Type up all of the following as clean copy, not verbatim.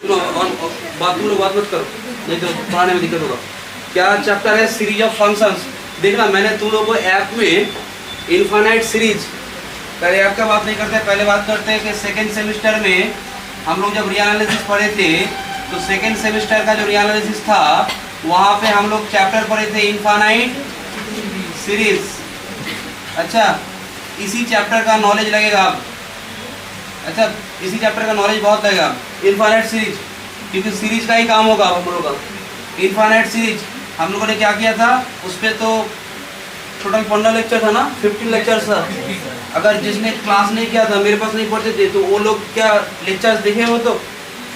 तुम लोग बात मत करो, नहीं तो पढ़ाने में दिक्कत होगा। क्या चैप्टर है? Series of functions. देखना मैंने तुम लोगों को ऐप में इनफाइनाइट सीरीज, पहले ऐप का बात नहीं करते, पहले बात करते हैं कि सेकेंड सेमिस्टर में हम लोग जब रीएनालिसिस पढ़े थे तो सेकेंड सेमिस्टर का जो रीएनालिसिस था वहाँ पे हम लोग चैप्टर पढ़े थे इनफाइनाइट सीरीज। अच्छा, इसी चैप्टर का नॉलेज लगेगा अब। अच्छा, इसी चैप्टर का नॉलेज बहुत लगेगा इनफाइनाइट सीरीज, क्योंकि सीरीज का ही काम होगा हम लोगों का। इनफाइनाइट सीरीज हम लोगों ने क्या किया था, उस पर तो टोटल 15 लेक्चर था ना, 15 लेक्चर था। अगर जिसने क्लास नहीं किया था, मेरे पास नहीं पढ़ते थे, तो वो लोग क्या लेक्चर्स देखे हो तो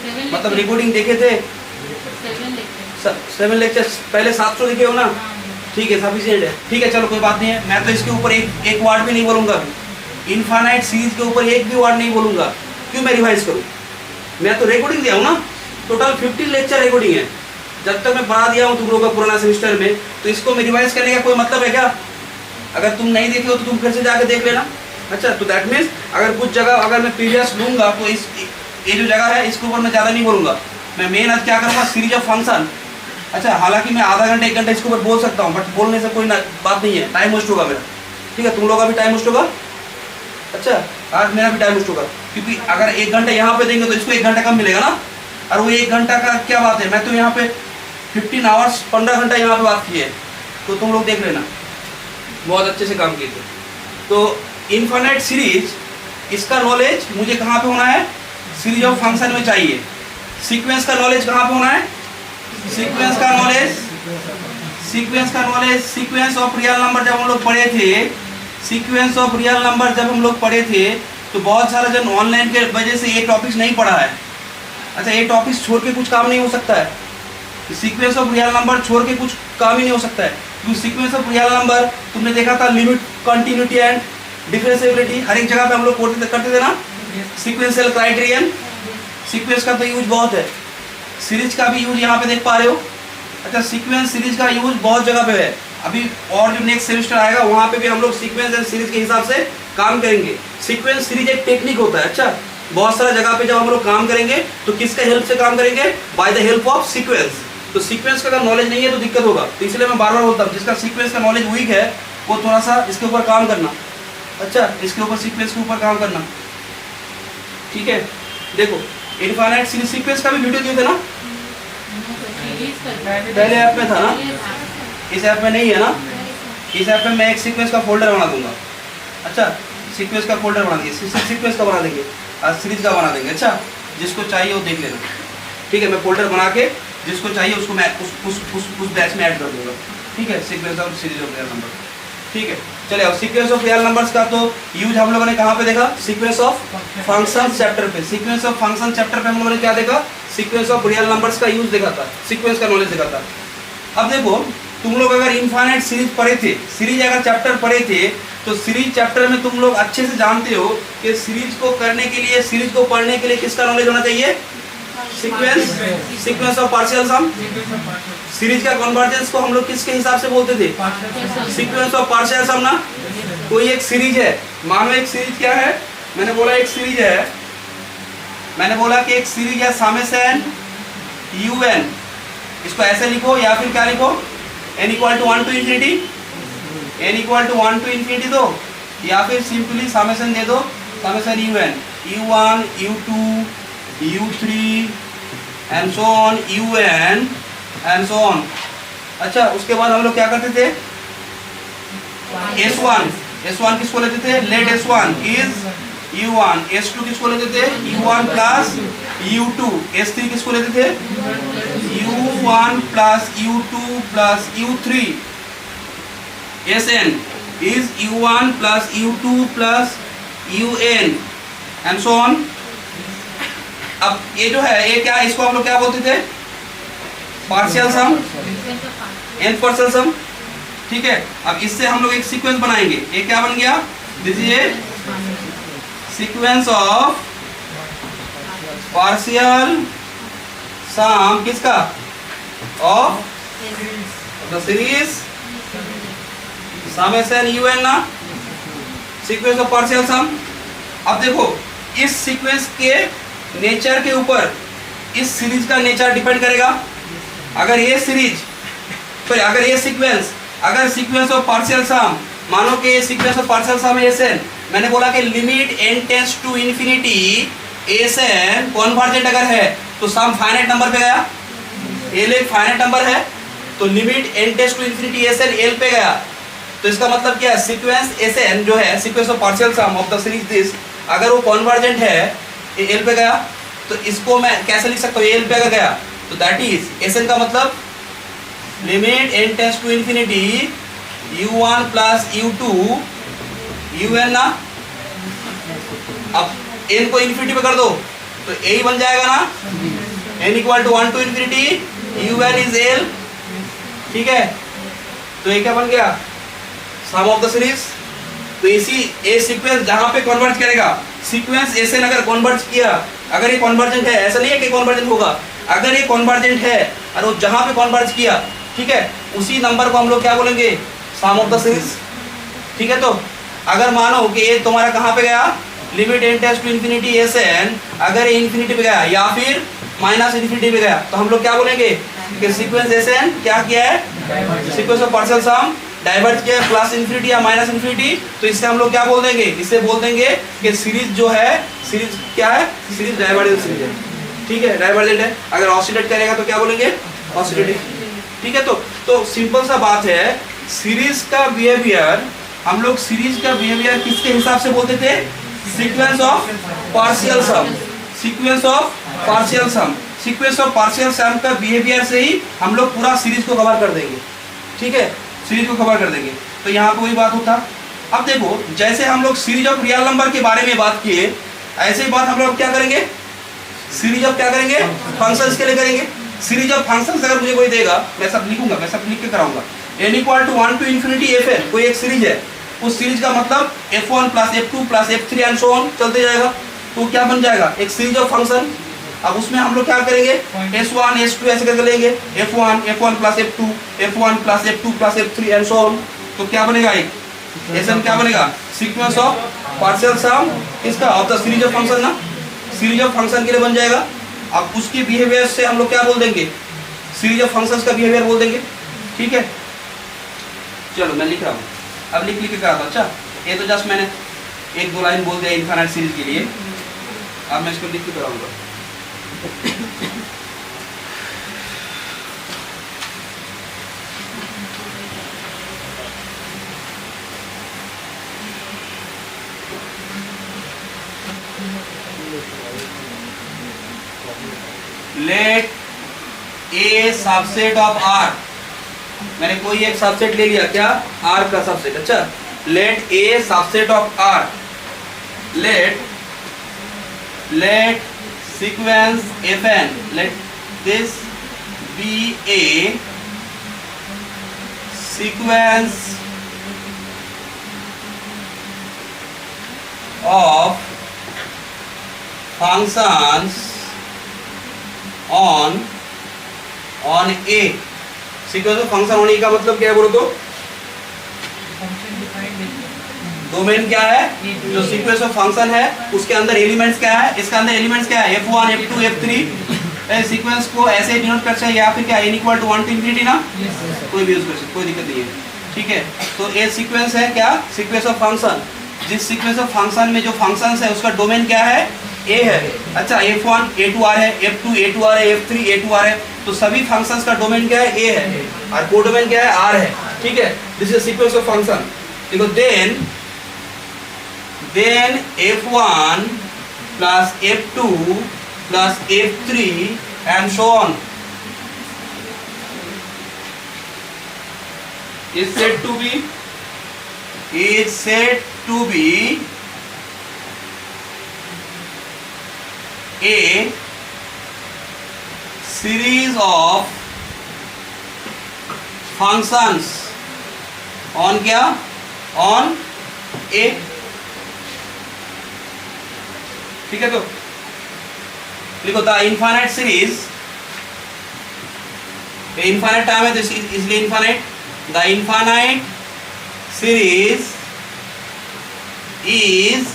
मतलब रिकॉर्डिंग देखे थे 7 लेक्चर्स, पहले 700 देखे हो ना। ठीक है, सफिशिएंट है। ठीक है, चलो कोई बात नहीं है। मैं तो इसके ऊपर एक वर्ड भी नहीं बोलूँगा, इनफाइनाइट सीरीज के ऊपर एक भी वर्ड नहीं बोलूँगा। क्यों मैं रिवाइज करूँ? मैं तो रिकॉर्डिंग दिया हूँ ना, टोटल 15 लेक्चर रिकॉर्डिंग है। जब तक मैं पढ़ा दिया हूँ तुम लोगों का पुराना सेमिस्टर में, तो इसको मैं रिवाइज करने का कोई मतलब है क्या? अगर तुम नहीं देखे हो तो तुम फिर से जाके देख लेना। अच्छा, तो दैट मीन्स अगर कुछ जगह अगर मैं प्रीवियस लूँगा तो ये जो जगह है इसके ऊपर मैं ज़्यादा नहीं बोलूँगा। मैं मेन आज क्या करूँगा, सीरीज ऑफ फंक्शन। अच्छा, हालांकि मैं आधा घंटा 1 घंटा इसके ऊपर बोल सकता हूँ, बट बोलने से कोई बात नहीं है, टाइम वेस्ट होगा मेरा। ठीक है, तुम लोगों का भी टाइम वेस्ट होगा। अच्छा, आज मेरा भी टाइम वेस्ट होगा, क्योंकि अगर 1 घंटा यहाँ पे देंगे तो इसको 1 घंटा कम मिलेगा ना। और वो 1 घंटा का क्या बात है, मैं तो यहाँ पे 15 आवर्स 15 घंटा यहाँ पे बात की है, तो तुम लोग देख लेना, बहुत अच्छे से काम किए थे। तो इनफाइनाइट सीरीज, इसका नॉलेज मुझे कहाँ पे होना है? सीरीज ऑफ फंक्शन में चाहिए। सीक्वेंस का नॉलेज कहाँ पे होना है? सीक्वेंस का knowledge, sequence of real number जब हम लोग पढ़े थे, सीक्वेंस ऑफ रियल नंबर जब हम लोग पढ़े थे, तो बहुत सारा जन ऑनलाइन के वजह से ये टॉपिक्स नहीं पढ़ा है। अच्छा, ये टॉपिक्स छोड़ के कुछ काम नहीं हो सकता है, सीक्वेंस ऑफ रियल नंबर छोड़ के कुछ काम ही नहीं हो सकता है। क्योंकि सीक्वेंस ऑफ रियल नंबर तुमने देखा था, लिमिट, कंटिन्यूटी एंड डिफरेंशिएबिलिटी, हर एक जगह पे हम लोग करते थे ना। सीक्वेंशियल क्राइटेरियन, सीक्वेंस का तो यूज बहुत है, सीरीज का भी यूज यहाँ पे देख पा रहे हो। अच्छा, सीक्वेंस सीरीज का यूज बहुत जगह पे है। अभी और जो नेक्स्ट सेमेस्टर आएगा वहाँ पे भी हम लोग सीक्वेंस एंड सीरीज के हिसाब से काम करेंगे। सीक्वेंस सीरीज एक टेक्निक होता है। अच्छा, बहुत सारा जगह पे जब हम लोग काम करेंगे तो किसके हेल्प से काम करेंगे? By the help of sequence. तो सीक्वेंस का अगर नॉलेज नहीं है तो दिक्कत होगा। तो इसलिए मैं बार बार बोलता हूँ, जिसका सीक्वेंस का नॉलेज वीक है वो थोड़ा सा इसके ऊपर काम करना। अच्छा, इसके ऊपर सीक्वेंस के ऊपर काम करना। ठीक है, देखो इनफाइनाइट सीरीज सीक्वेंस का भी वीडियो दिए थे ना, पहले ऐप में था ना, इस ऐप में नहीं है ना। इस ऐप में मैं एक सीक्वेंस का फोल्डर बना दूंगा। अच्छा, सीक्वेंस का फोल्डर बना देंगे, सीक्वेंस का बना देंगे और सीरीज का बना देंगे। अच्छा, जिसको चाहिए वो देख लेना। ठीक है, मैं फोल्डर बना के जिसको चाहिए उसको मैं उस बैच में ऐड कर दूंगा। ठीक है, sequence of series of real number. ठीक है, चलिए अब सीक्वेंस ऑफ रियल नंबर्स का तो यूज हम लोगों ने कहाँ पे देखा? सीक्वेंस ऑफ फंक्शन चैप्टर पे। सीक्वेंस ऑफ फंक्शन चैप्टर पे हम लोगों ने क्या देखा? सीक्वेंस ऑफ रियल नंबर्स का यूज देखा था, सीक्वेंस का नॉलेज देखा था। अब देखो, तुम लोग अगर इनफाइनाइट सीरीज पढ़े थे, सीरीज अगर चैप्टर पढ़े थे, तो सीरीज चैप्टर में तुम लोग अच्छे से जानते हो कि सीरीज को करने के लिए, सीरीज को पढ़ने के लिए किसका नॉलेज होना चाहिए? Sequence, sequence of partial sum. Series का कन्वर्जेंस को हम लोग किसके हिसाब से बोलते थे? सीक्वेंस ऑफ पार्शियल सम ना। कोई एक सीरीज है, मानो एक सीरीज क्या है, मैंने बोला एक सीरीज है, मैंने बोला कि एक सीरीज है समेशन un, इसको ऐसे लिखो या फिर क्या लिखो, n equal to 1 to infinity, n equal to 1 to infinity दो, या फिर सिंपली समेशन दे दो, summation un, u1, u2, u3 and so on, un and so on. अच्छा, उसके बाद हम लोग क्या करते थे? S1 किसको लेते थे? Late S1 is u1, S2 किसको लेते थे? u1 प्लस u2, S3 किसको लेते थे? u1 plus u2 plus u3, Sn is u1 plus u2 plus un and so on. अब ये जो है, ये क्या, इसको हम लोग क्या बोलते थे? पार्शियल सम, n पार्शियल सम। ठीक है, अब इससे हम लोग एक सीक्वेंस बनाएंगे। ये क्या बन गया? This is a sequence of partial sum, किसका? Of the series summation un ना, सीक्वेंस ऑफ पार्शियल सम। अब देखो, इस सीक्वेंस के नेचर के ऊपर इस सीरीज का नेचर डिपेंड करेगा। अगर ये सीरीज, सॉरी अगर ये सीक्वेंस, अगर सीक्वेंस ऑफ पार्शियल सम, मानो कि ये सीक्वेंस ऑफ पार्शियल सम है Sn, मैंने बोला कि limit n tends to infinity Sn convergent अगर है तो सम फाइनाइट नंबर पे गया, L एक फाइनाइट नंबर है, तो limit n tends to infinity Sn L पे गया। तो इसका मतलब क्या है, सीक्वेंस Sn जो है sequence of partial sum of the series this, अगर वो कॉन्वर्जेंट है L पे गया, तो इसको मैं कैसे लिख सकता हूँ, L पे अगर गया तो दैट इज Sn का मतलब limit n tends to infinity u1 plus u2 un ना। अब n को इन्फिनिटी पे कर दो तो यही बन जाएगा ना, n equal to 1 to infinity un is l। ठीक है, तो ये क्या बन गया, सम ऑफ द सीरीज। तो इसी ए सीक्वेंस जहां पे कन्वर्ज करेगा, सीक्वेंस Sn अगर कन्वर्ज किया, अगर ये कन्वर्जेंट है, ऐसा नहीं है कि कन्वर्जेंट होगा, अगर ये कन्वर्जेंट है और वो जहां पे कन्वर्ज किया, ठीक है, उसी नंबर को हम लोग क्या बोलेंगे, सम ऑफ द सीरीज। ठीक है, तो अगर मानो कि ये तुम्हारा कहां पे गया, limit n tends to infinity Sn, अगर ये इन्फिनिटी पे गया या फिर माइनस इन्फिनिटी पे गया, तो हम लोग क्या बोलेंगे कि सीक्वेंस Sn क्या किया है, sequence of partial sum diverge किया प्लस इन्फिनिटी या माइनस इन्फिनिटी। तो इससे हम लोग क्या बोल देंगे, इससे बोल देंगे कि सीरीज जो है, सीरीज क्या है, सीरीज डाइवर्जेंट सीरीज है। ठीक है, डाइवर्जेंट है। अगर ऑसिलेट करेगा तो क्या बोलेंगे, ऑसिलेटिंग। ठीक है, तो सिंपल सा बात है, सीरीज का बिहेवियर, हम लोग सीरीज का बिहेवियर किसके हिसाब से बोलते थे, sequence of partial sum, sequence of partial sum, sequence of partial sum का बिहेवियर से ही हम लोग पूरा सीरीज को कवर कर देंगे। ठीक है, सीरीज को कवर कर देंगे। तो यहाँ पे वही बात होता। अब देखो, जैसे हम लोग सीरीज ऑफ रियल नंबर के बारे में बात किए, ऐसे ही बात हम लोग क्या करेंगे, सीरीज ऑफ क्या करेंगे, फंक्शंस के लिए करेंगे। सीरीज ऑफ फंक्शंस अगर मुझे कोई देगा, मैं सब लिखूंगा, मैं सब लिख के कराऊंगा। n equal to 1 to infinity fn, कोई एक सीरीज है, उस सीरीज का मतलब f1 plus f2 plus f3 and so on चलते जाएगा। तो क्या बन जाएगा, एक सीरीज ऑफ फंक्शन। अब उसमें हम लोग क्या करेंगे, s1 s2 ऐसे करके लेंगे, f1 plus f2, f1 plus f2 plus f3 and so on. तो क्या बनेगा, एक Sn क्या बनेगा, सीक्वेंस ऑफ पार्शियल सम इसका of the series of function ना, सीरीज ऑफ फंक्शन के लिए बन जाएगा। अब उसकी बिहेवियर से हम लोग क्या बोल देंगे, सीरीज ऑफ फंक्शंस का बिहेवियर बोल देंगे। ठीक है, चलो मैं लिख रहा हूँ, अब लिख के करा था। अच्छा, ये तो जस्ट मैंने एक दो लाइन बोल दिया इनफाइनाइट सीरीज के लिए, अब मैं इसको लिख के कराऊंगा। Let a subset of R, मैंने कोई एक सबसेट ले लिया, क्या, आर का सबसेट। अच्छा, let a subset of R, let sequence fn, let this be a sequence of functions on a, sequence of function on a का मतलब क्या है बोलो तो, डोमेन क्या है, जो सीक्वेंस ऑफ फंक्शन है उसके अंदर एलिमेंट्स क्या है, इसका अंदर एलिमेंट्स क्या है, f1 f2 f3। सीक्वेंस को ऐसे डिनोट कर सकते हैं, या फिर क्या n equal to 1 to infinity ना, कोई भी यूज कर सकते, कोई दिक्कत नहीं है। ठीक है, तो ये सीक्वेंस है क्या, सीक्वेंस ऑफ फंक्शन। जिस सीक्वेंस ऑफ फंक्शन में जो फंक्शंस है उसका डोमेन क्या है, a है। अच्छा, f1 a2r है, f2 a2r है, f3 a2r है, तो सभी फंक्शंस का डोमेन क्या है, a है, और कोडोमेन क्या है, r है। ठीक है, this is sequence of function. देखो, then f1 plus f2 plus f3 and so on is said to be a series of functions on क्या, on a। ठीक है, तो लिखो the infinite series, infinite time है तो इसलिए infinite, the infinite series is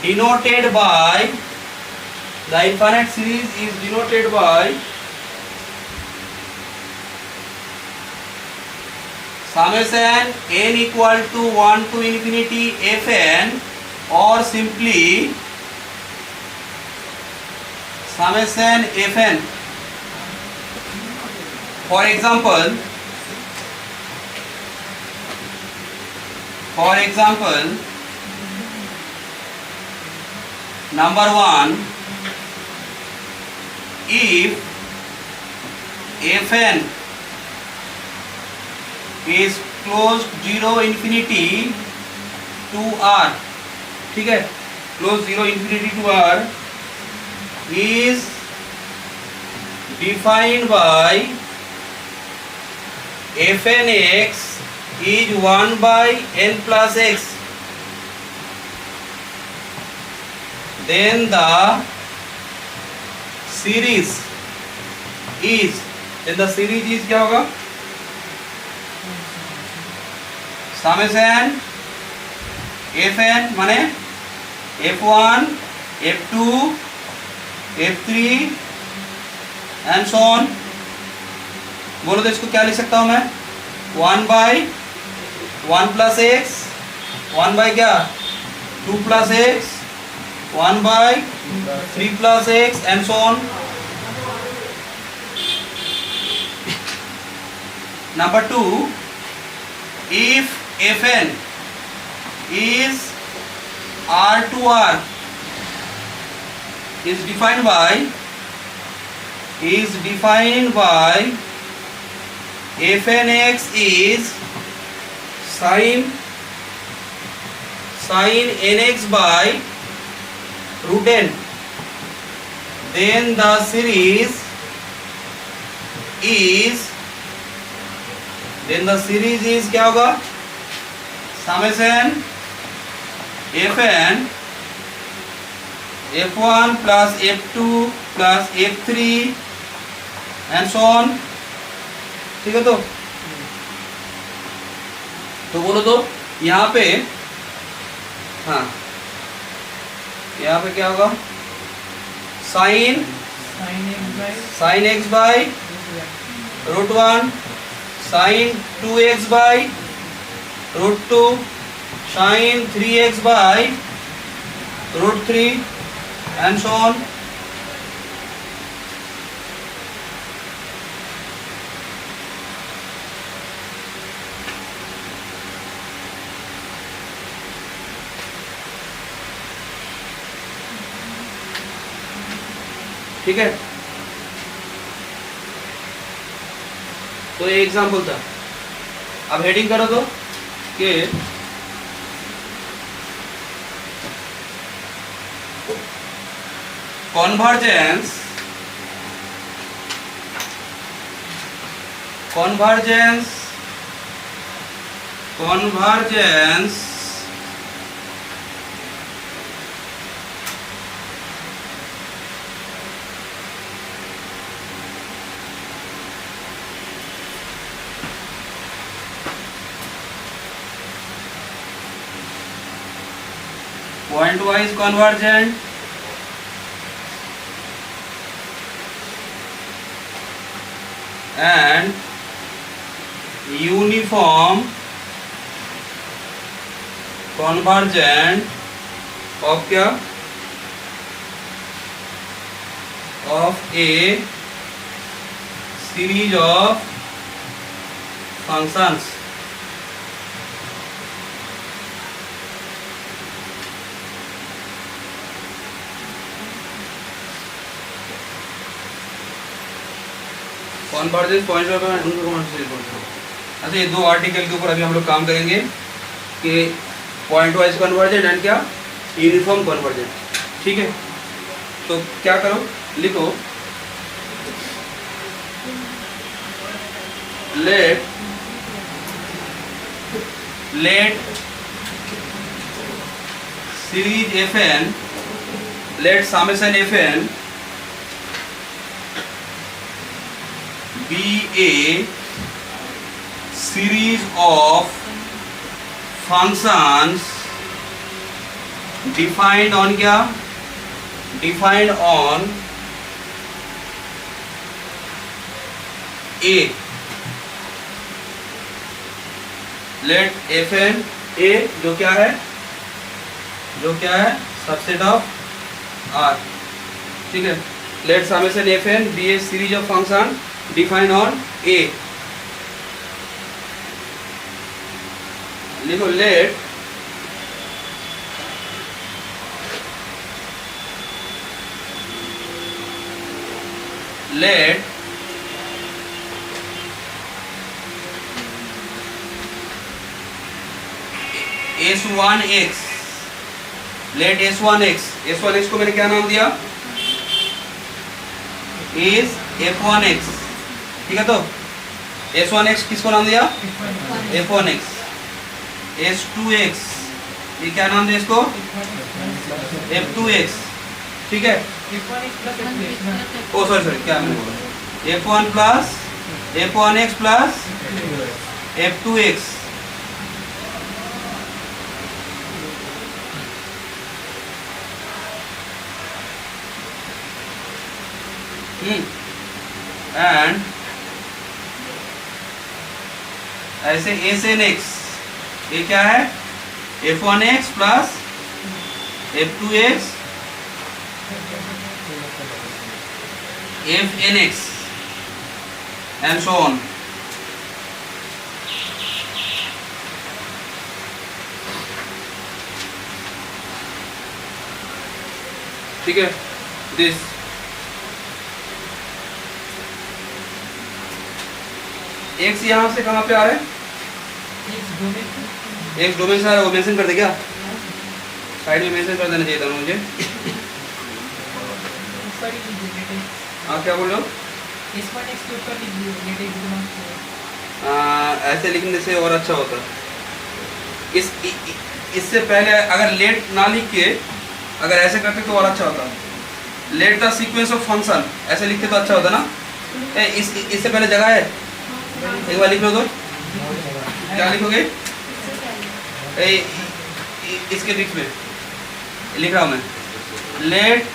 denoted by The infinite series is denoted by summation n equal to 1 to infinity fn, or simply summation fn. For example, number 1, if fn is closed 0 infinity to r, ठीक है, closed 0 infinity to r is defined by fn x is 1 by n plus x, then the series is क्या होगा, summation fn माने f1 f2 f3 and so on. बोलो तो इसको क्या लिख सकता हूं मैं, 1 बाई 1 प्लस एक्स, 1 बाई क्या 2 plus x, 1 by 3 plus x and so on. Number 2, if fn is r to r is defined by fn x is sin nx by root n, then the series is क्या होगा, summation fn f1 plus f2 plus f3 and so on, ठीक है। तो बोलो तो यहाँ पे, हाँ यहाँ पे क्या होगा, sine x by root 1, sine 2x by root 2, sine 3x by root 3 and so on. ठीक है, तो ये एग्जाम्पल था। अब हेडिंग करो तो कि convergence point wise convergent and uniform convergent of क्या, of a series of functions। Convergence point अच्छा, ये दो आर्टिकल के ऊपर अभी हम लोग काम करेंगे कि पॉइंट वाइज कन्वर्जेंट एंड क्या यूनिफॉर्म कन्वर्जेंट, ठीक है। तो क्या करो, लिखो let series fn, let summation fn be a series of functions defined on क्या defined on A. Let Fn A जो क्या है सबसेट ऑफ R, ठीक है। Let summation Fn be a series of function defined on A. लिखो let S1x, let S1x को मैंने क्या नाम दिया, is F1x, ठीक है। तो S1x किसको नाम दिया, F1x। S2x ये क्या नाम दिया इसको, F2x, ठीक है। ओ सॉरी क्या मैंने बोला, F1 plus F1x plus F2x, and ऐसे Snx ये क्या है, F1x plus F2x Fnx and so on, ठीक है। दिस एक्स यहाँ से कहाँ पे आ रहा है, एक्स डोमेन से आ रहा है, वो मेंशन कर दे क्या, साइड में मेंशन कर देना चाहिए था मुझे। हाँ क्या बोल रहे हो, ऐसे लिखने से और अच्छा होता। इससे पहले अगर लेट ना लिख के अगर ऐसे करते तो और अच्छा होता। Let the sequence of function ऐसे लिखते तो अच्छा होता ना। इससे पहले जगह है, एक बार लिख लो तो क्या लिखोगे, इसके बीच में लिख रहा हूं मैं, लेट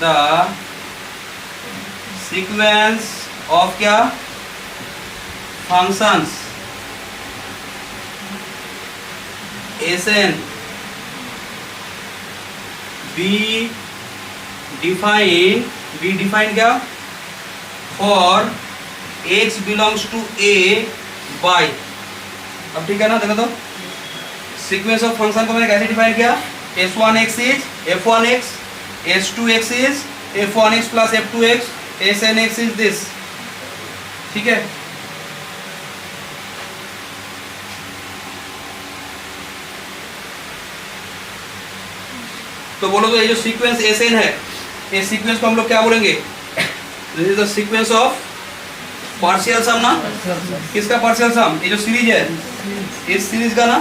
द सीक्वेंस ऑफ क्या फंक्शंस Sn बी डिफाइन क्या, for x belongs to A by, अब ठीक है ना। देखो तो सीक्वेंस ऑफ फंक्शन को मैंने कैसे डिफाइन किया, S1x is F1x, S2x is F1x plus F2x, Snx is this, ठीक है। तो बोलो तो ये जो सीक्वेंस Sn है, ये सीक्वेंस को हम लोग क्या बोलेंगे, this is the sequence of partial sum ना, किसका पार्शियल सम, ये जो सीरीज है इस सीरीज का ना,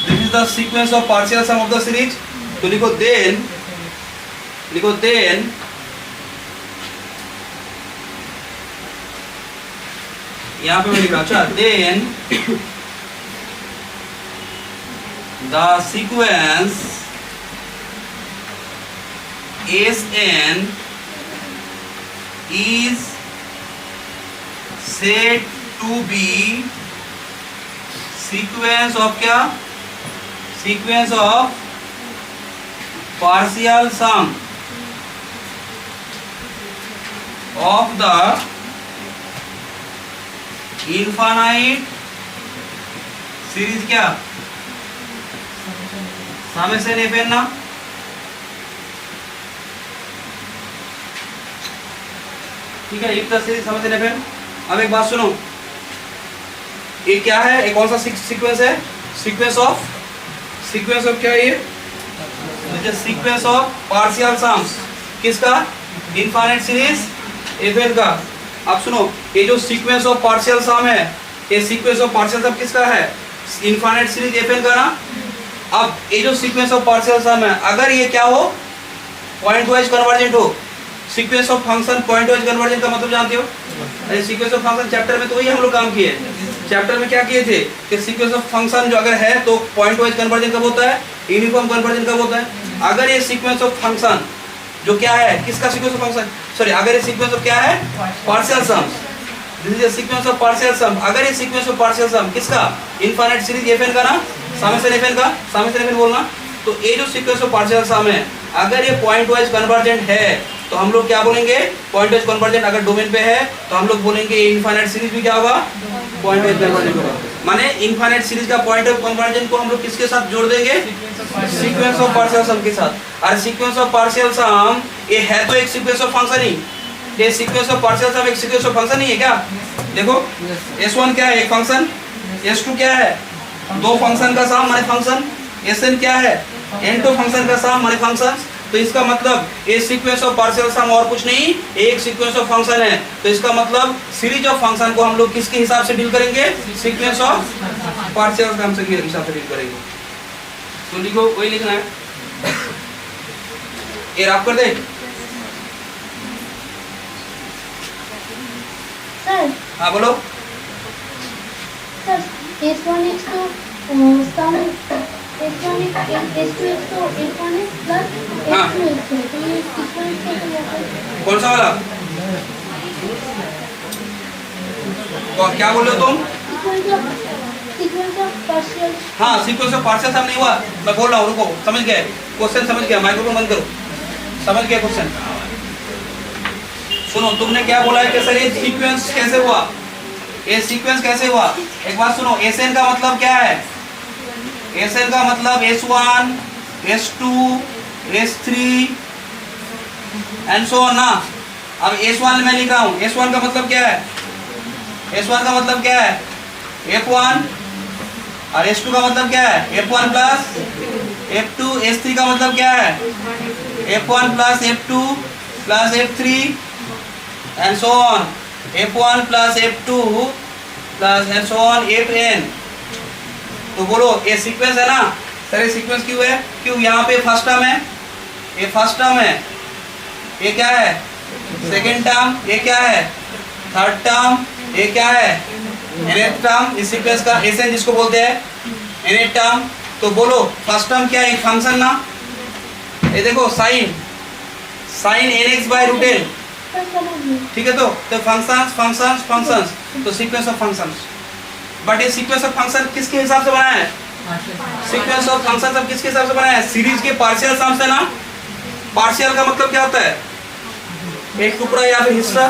this is the sequence of partial sum of the series. तो लिखो देन यहां पे मैं लिख रहा हूं, अच्छा then the sequence Sn is said to be sequence of क्या, sequence of partial sum of the infinite series क्या, summation Fn ना। ठीक है, एक तरह से समझ लें। फिर अब एक बात सुनो, ये क्या है, एक कौन सा सीक्वेंस है, सीक्वेंस ऑफ क्या है ये, सीक्वेंस ऑफ पार्शियल सम्स, किसका, इनफाइनाइट सीरीज एफएन का। अब सुनो, ये जो सीक्वेंस ऑफ पार्शियल सम है, ये सीक्वेंस ऑफ पार्शियल सम किसका है, इनफाइनाइट सीरीज एफएन का ना। अब ये जो सीक्वेंस ऑफ पार्शियल सम है, अगर ये क्या हो, पॉइंट वाइज कन्वर्जेंट हो, sequence of function point wise convergent का मतलब जानते हो, सीक्वेंस ऑफ फंक्शन चैप्टर में तो वही हम लोग काम किए। चैप्टर में क्या किए थे कि सीक्वेंस ऑफ फंक्शन जो अगर है तो पॉइंट वाइज कन्वर्जन कब होता है, यूनिफॉर्म कन्वर्जन कब होता है। अगर ये सीक्वेंस ऑफ फंक्शन जो क्या है, किसका सीक्वेंस ऑफ फंक्शन, सॉरी अगर ये सीक्वेंस ऑफ क्या है, partial sums, this is a sequence of partial sum. अगर ये सीक्वेंस ऑफ पार्शियल सम किसका, इनफाइनाइट सीरीज एफएन का ना, समेशन एफएन का, समेशन एफएन बोलना, तो ये जो सीक्वेंस ऑफ पार्शियल सम है अगर ये पॉइंट वाइज कन्वर्जेंट है तो हम लोग क्या बोलेंगे, पॉइंट वाइज कन्वर्जेंट। अगर डोमेन पे है तो हम लोग बोलेंगे इनफाइनाइट सीरीज भी क्या होगा, पॉइंट वाइज कन्वर्जेंट होगा। माने इनफाइनाइट सीरीज का पॉइंट वाइज कन्वर्जेंट को हम लोग किसके साथ जोड़ देंगे, सीक्वेंस ऑफ पार्शियल सम के साथ। और सीक्वेंस ऑफ पार्शियल सम ये है तो एक सीक्वेंस ऑफ फंक्शन ही, ये सीक्वेंस ऑफ पार्शियल सम एक सीक्वेंस ऑफ फंक्शन ही है क्या। देखो S1 क्या है, एक फंक्शन, S2 क्या है, दो फंक्शन का सम माने फंक्शन, Sn क्या है, n2 फंक्शन का सम माने फंक्शन। तो इसका मतलब ये सीक्वेंस ऑफ पार्शियल सम और कुछ नहीं, एक सीक्वेंस ऑफ फंक्शन है। तो इसका मतलब सीरीज ऑफ फंक्शन को हम लोग किसके हिसाब से डील करेंगे, सीक्वेंस ऑफ पार्शियल सम के हिसाब से डील करेंगे। तो लिखो, वही लिखना है, ये रफ कर दे सर। हाँ बोलो सर S1 x2 सम S1 S2 x2 S1 x plus S2 x2, तो ये सीक्वेंस का कौन सा वाला, तो क्या बोल रहे हो तुम, सीक्वेंस ऑफ पार्शियल। हाँ सीक्वेंस ऑफ पार्शियल सम नहीं हुआ, मैं बोल रहा हूँ, रुको, समझ गए क्वेश्चन, समझ गया, माइक्रोफोन बंद करो, समझ गया क्वेश्चन। सुनो, तुमने क्या बोला है कि सर ये सीक्वेंस कैसे हुआ, ये सीक्वेंस कैसे हुआ, एक बात सुनो, Sn का मतलब क्या है, Sn का मतलब S1 S2 S3 and so on ना। अब S1 मैं लिख रहा हूँ, S1 का मतलब क्या है, S1 का मतलब क्या है, F1, और S2 का मतलब क्या है, F1 प्लस F2, S3 का मतलब क्या है, F1 plus F2 plus F3 and so on, F1 plus F2 plus and so on Fn। तो बोलो ये सीक्वेंस है ना सर, ये सीक्वेंस क्यों है, क्यों यहाँ पे फर्स्ट टर्म है, ये फर्स्ट टर्म है, ये क्या है सेकेंड टर्म, ये क्या है थर्ड टर्म, ये क्या है nth टर्म, इस सीक्वेंस का Sn जिसको बोलते हैं nth टर्म। तो बोलो फर्स्ट टर्म क्या है, एक फंक्शन ना, ये देखो sine nx by root n, ठीक है। तो फंक्शंस फंक्शंस फंक्शंस, तो सीक्वेंस ऑफ फंक्शंस। बट ये सीक्वेंस ऑफ फंक्शन किसके हिसाब से बनाया है, सीक्वेंस ऑफ फंक्शंस अब किसके हिसाब से बनाया है, सीरीज के पार्शियल सम से ना। पार्शियल का मतलब क्या होता है, एक टुकड़ा या फिर हिस्सा,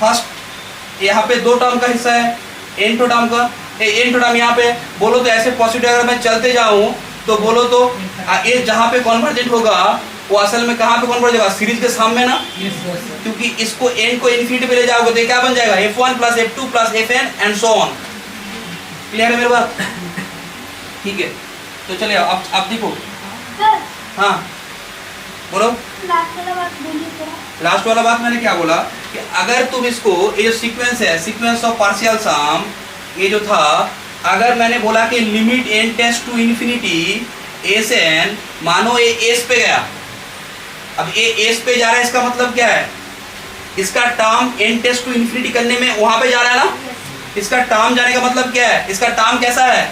फर्स्ट यहाँ पे दो टर्म का हिस्सा है, n टू टर्म का, n टू टर्म यहाँ पे बोलो तो ऐसे पॉजिटिव अगर मैं चलते जाऊँ तो बोलो तो ये जहाँ पे कन्वर्जेंट होगा वो असल में कहाँ पे कन्वर्ज होगा, सीरीज के सामने ना, क्योंकि इसको n को इन्फिनिटी पे ले जाओगे तो क्या बन जाएगा, F1 plus F2 plus Fn and so on. Clear है मेरी बात, ठीक है। तो चलिए अब देखो, हाँ बोलो, लास्ट वाला बात मैंने क्या बोला कि अगर तुम इसको, ये जो सीक्वेंस है, सीक्वेंस ऑफ पार्शियल सम, ये जो था, अगर मैंने बोला कि limit n tends to infinity Sn, मानो ये S पे गया, अब ये S पे जा रहा है, इसका मतलब क्या है, इसका term n tends to infinity करने में वहां पे जा रहा है ना, इसका टर्म जाने का मतलब क्या है, इसका टर्म कैसा है,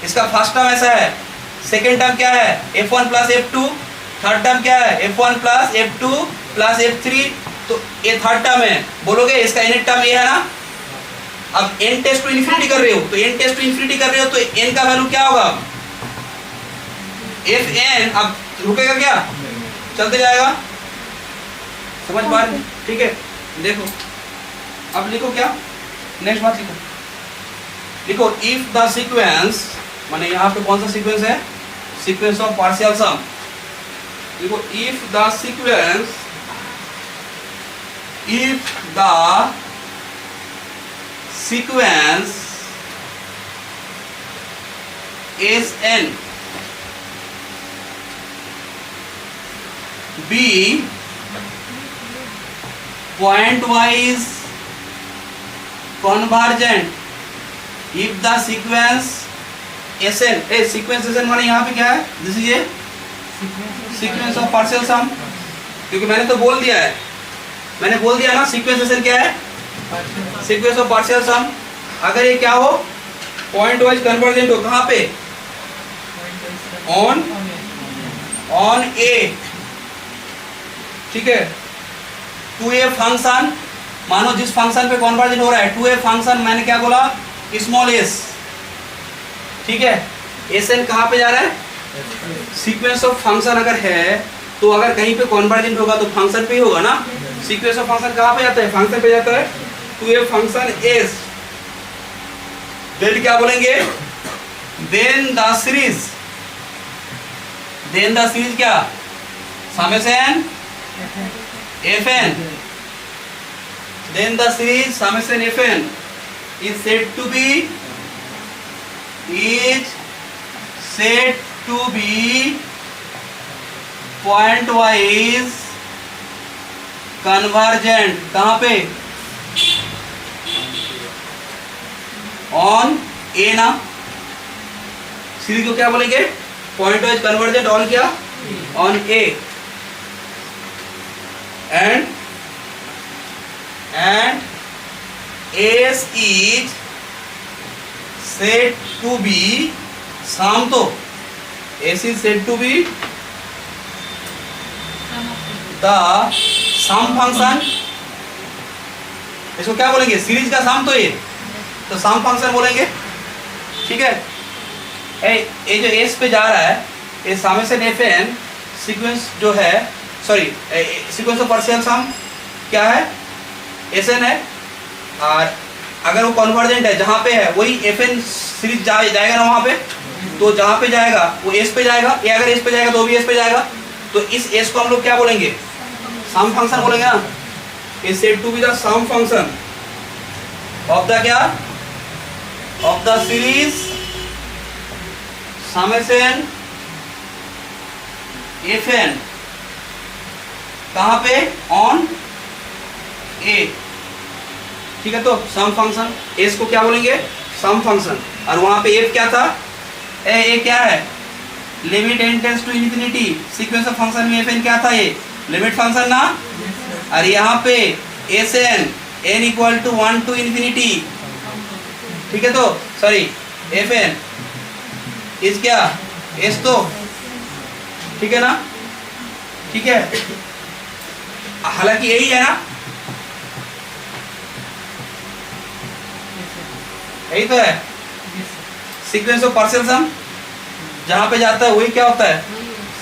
इसका फर्स्ट टर्म ऐसा है, सेकेंड टर्म क्या है F1 plus F2, third term क्या है F1 plus F2 plus F3, तो ये थर्ड टर्म है, बोलोगे इसका nth टर्म ये है ना। अब n टेंड्स टू इन्फिनिटी कर रहे हो, तो n टेंड्स टू इन्फिनिटी कर रहे हो तो n का वैल्यू क्या होगा, Fn। अब रुकेगा क्या, चलते जाएगा, समझ पा रहे, ठीक है। देखो अब लिखो क्या, नेक्स्ट बात लिखो, लिखो इफ द सीक्वेंस, माने यहाँ पे कौन सा सीक्वेंस है, सीक्वेंस ऑफ पार्शियल सम। देखो if the sequence, if the sequence Sn be point wise convergent, if the sequence Sn, sequence Sn माने यहाँ पे क्या है, this is a sequence of partial sum, क्योंकि मैंने तो बोल दिया है, मैंने बोल दिया ना सीक्वेंस Sn क्या है, सीक्वेंस ऑफ पार्शियल सम। अगर ये क्या हो, पॉइंट वाइज कन्वर्जेंट हो, कहाँ पे, ऑन ए, ठीक है। टू ए फंक्शन, मानो जिस फंक्शन पे कन्वर्जन हो रहा है, टू ए फंक्शन, मैंने क्या बोला, स्मॉल एस, ठीक है। एस एन कहाँ पे जा रहा है, सीक्वेंस ऑफ फंक्शन अगर है तो अगर कहीं पे कन्वर्जेंट होगा तो फंक्शन पे ही होगा ना। सीक्वेंस ऑफ फंक्शन कहाँ पे जाता है, फंक्शन पे जाता है। To a function S, then क्या बोलेंगे, then the series, then the series क्या, summation F N, then the series summation F N is said to be point wise convergent, कहाँ पे, ऑन ए ना। सीरीज को क्या बोलेंगे, पॉइंट वाइज कन्वर्जेंट ऑन क्या, on A, and S is said to be sum, तो S is said to be the sum function, इसको क्या बोलेंगे, सीरीज का सम, तो ये तो सम फंक्शन बोलेंगे, ठीक है। ये जो एस पे जा रहा है, ये समेशन एफ एन सीक्वेंस जो है, सॉरी सीक्वेंस ऑफ पार्शियल सम क्या है, एस एन है, और अगर वो कन्वर्जेंट है जहाँ पे है वही एफ एन सीरीज जाएगा ना वहाँ पे, तो जहाँ पे जाएगा वो एस पे जाएगा, ये अगर एस पे जाएगा तो भी एस पे जाएगा, तो इस एस को हम लोग क्या बोलेंगे, सम फंक्शन बोलेंगे ना। Is said to be the sum function of the क्या, of the series summation F N, कहाँ पे, ऑन ए, ठीक है। तो सम फंक्शन एस को क्या बोलेंगे, सम फंक्शन, और वहां पे एफ क्या था, ए क्या है, limit N tends to infinity, sequence of function में एफ एन क्या था, ये लिमिट फंक्शन ना, और यहाँ पे S N N equal to 1 to infinity, ठीक है। तो सॉरी एफ एन इस क्या, एस, तो ठीक है ना, ठीक है। हालांकि यही है ना, यही तो है सीक्वेंस ऑफ पार्शियल सम, जहां पे जाता है वही क्या होता है,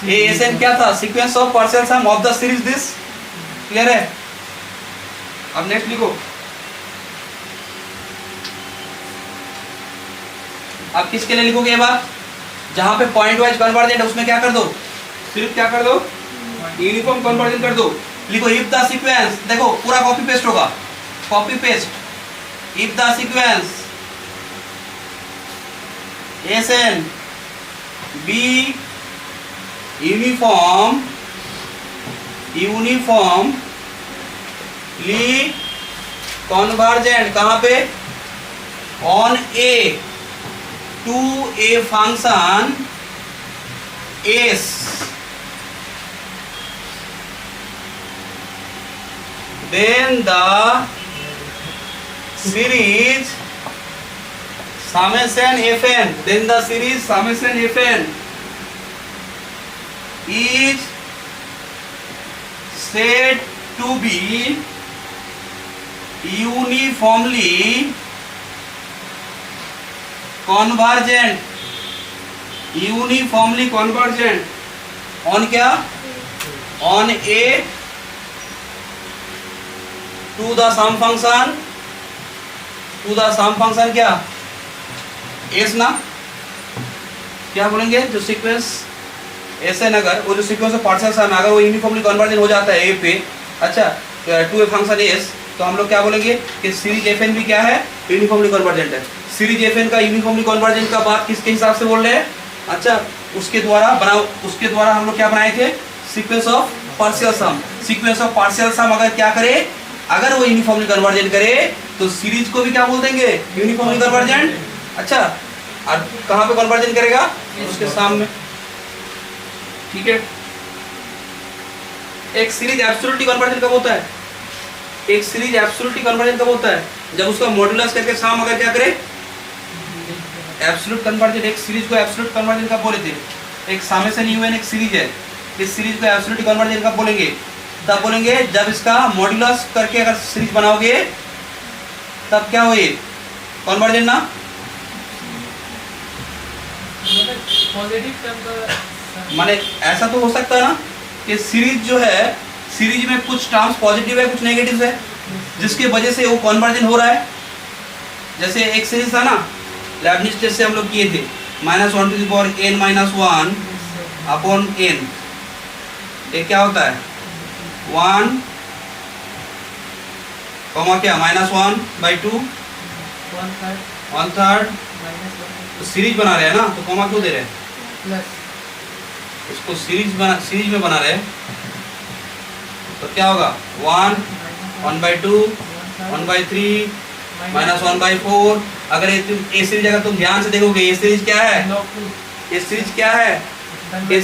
ये एस एन क्या था, sequence of partial sum of the series this, clear है। अब नेक्स्ट लिखो, अब किसके लिए लिखोगे ये बात, जहां पे पॉइंट वाइज कन्वर्जेंट है उसमें क्या कर दो, सिर्फ क्या कर दो, यूनिफॉर्म कन्वर्जेंट कर दो। लिखो इफ द सीक्वेंस, देखो पूरा कॉपी पेस्ट होगा, copy paste, if the sequence S N be uniformly convergent, कहाँ पे, on A to a function S, then the series summation fn, then the series summation fn is said to be uniformly convergent, uniformly convergent on क्या, on a to the sum function, to the sum function क्या, S ना, क्या बोलेंगे, जो sequence S N, अगर वो जो sequence of partial sum अगर वो यूनिफॉर्मली कन्वर्जेंट हो जाता है ए पे, अच्छा टू ए फंक्शन एस, तो हम लोग क्या बोलेंगे कि सीरीज एफ एन भी क्या है, यूनिफॉर्मली कन्वर्जेंट है। सीरीज एफ एन का यूनिफॉर्मली कन्वर्जेंट का बात किसके हिसाब से बोल रहे हैं, अच्छा उसके द्वारा हम लोग क्या बनाए थे, sequence of partial sum. Sequence of partial sum अगर क्या करे, अगर वो यूनिफॉर्मली कन्वर्जेंट करे तो सीरीज को भी क्या बोल देंगे, यूनिफॉर्मली कन्वर्जेंट। अच्छा, और कहाँ पे कन्वर्जेंट करेगा, उसके सामने, ठीक है। एक सीरीज एब्सोल्युटली कन्वर्जेंट कब होता है, एक सीरीज एब्सोल्युटली कन्वर्जेंट कब होता है, जब उसका मॉड्यूलस करके साम अगर क्या करे, एब्सोल्यूट कन्वर्जेंट। एक सीरीज को एब्सोल्यूट कन्वर्जेंट कब बोले थे, एक समेशन यूएन एक सीरीज है, इस सीरीज को एब्सोल्यूट कन्वर्जेंट कब बोलेंगे, तब बोलेंगे जब इसका मॉड्यूलस करके अगर सीरीज बनाओगे तब क्या हो, ये कन्वर्जेंट ना। पॉजिटिव टर्म का माने ऐसा तो हो सकता है ना कि सीरीज जो है, सीरीज में कुछ टर्म्स पॉजिटिव है कुछ नेगेटिव है, जिसकी वजह से वो कन्वर्जन हो रहा है। जैसे एक सीरीज था ना लेबनिज टेस्ट से हम लोग किए थे, -1⁻n-1 अपॉन n, ये क्या होता है 1 कॉमा क्या -1/2 1/3। तो सीरीज बना रहे हैं ना, तो कॉमा क्यों दे रहे हैं, प्लस इसको सीरीज में बना रहे हैं, तो क्या होगा 1 1/2 1/3 -1/4। अगर ये सीरीज अगर तुम ध्यान से देखोगे, ये सीरीज क्या है, लॉग टू ये सीरीज क्या है, ये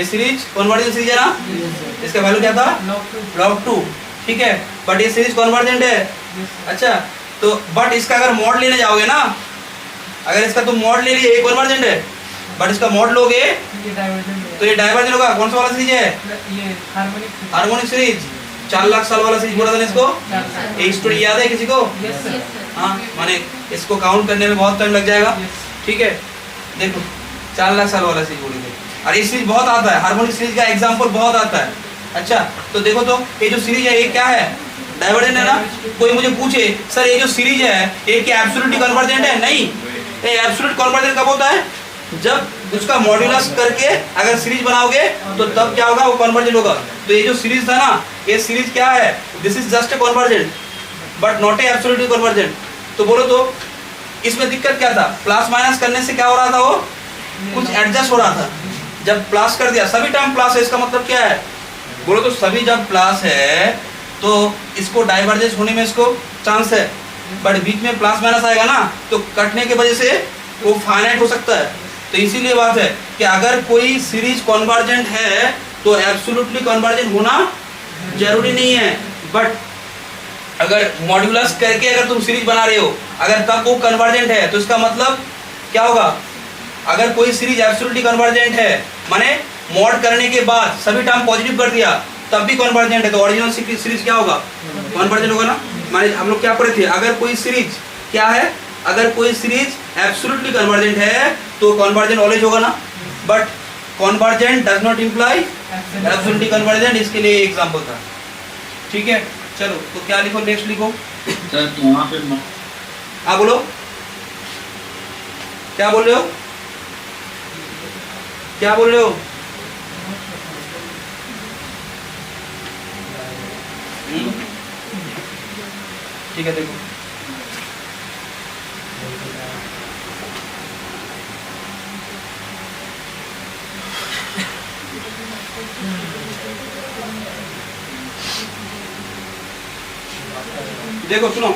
सीरीज कन्वर्जेंट सीरीज है ना, इसका वैल्यू क्या था log 2, ठीक है, बट ये सीरीज कन्वर्जेंट है। अच्छा, तो बट इसका अगर मॉड लेने जाओगे ना, अगर इसका तुम मॉड ले लिए, ये कन्वर्जेंट है, बट इसका मॉड लोगे ये डाइवर्जेंट तो ये डाइवर्जेंट होगा। कौन सा वाला सीरीज है, ये हार्मोनिक हार्मोनिक सीरीज। 4 लाख साल वाला सीरीज बोला था ना इसको, ये स्टोरी याद है किसी को? यस सर हाँ, माने इसको काउंट करने में बहुत टाइम लग जाएगा, ठीक है। देखो 4 लाख साल वाला सीरीज बोलेंगे, और ये सीरीज बहुत आता है, हार्मोनिक सीरीज का एग्जांपल बहुत आता है। अच्छा, तो देखो तो ये जो सीरीज है ये क्या है, डाइवर्जेंट है ना। कोई मुझे पूछे सर ये जो सीरीज है ये क्या एब्सोल्युटली कन्वर्जेंट है? नहीं, ये एब्सोल्यूट कन्वर्जेंट कब होता है, जब उसका मॉड्यूलस करके अगर सीरीज बनाओगे तो तब क्या होगा, वो कन्वर्जेंट होगा। तो ये जो सीरीज था ना, ये सीरीज क्या है, this is just a convergent but not a absolutely convergent. तो बोलो तो इसमें दिक्कत क्या था, प्लस माइनस करने से क्या हो रहा था, वो कुछ एडजस्ट हो रहा था। जब प्लस कर दिया, सभी टाइम प्लस है, इसका मतलब क्या है, बोलो तो सभी जब प्लस है तो इसको डाइवर्जेंस होने में इसको चांस है, बट बीच में प्लस माइनस आएगा ना तो कटने की वजह से वो फाइनाइट हो सकता है। तो इसीलिए बात है कि अगर कोई सीरीज कन्वर्जेंट है तो एब्सोल्युटली कन्वर्जेंट होना जरूरी नहीं है, बट अगर मॉड्यूलस करके अगर तुम सीरीज बना रहे हो अगर तब वो कन्वर्जेंट है, तो इसका मतलब क्या होगा, अगर कोई सीरीज एब्सोल्युटली कन्वर्जेंट है माने मॉड करने के बाद सभी टर्म पॉजिटिव कर दिया तब भी कन्वर्जेंट है, तो ओरिजिनल सीरीज क्या होगा, कन्वर्जेंट होगा ना। माने हम लोग क्या पढ़े थे, अगर कोई सीरीज क्या है, अगर कोई सीरीज एब्सोल्युटली कन्वर्जेंट है तो कन्वर्जेंट ऑलवेज होगा ना, but convergent does not imply absolutely convergent, इसके लिए एग्जांपल था, ठीक है। चलो तो क्या लिखो, नेक्स्ट लिखो सर। तो वहाँ पे हाँ बोलो, क्या बोल रहे हो, क्या बोल रहे हो? ठीक है, देखो देखो सुनो,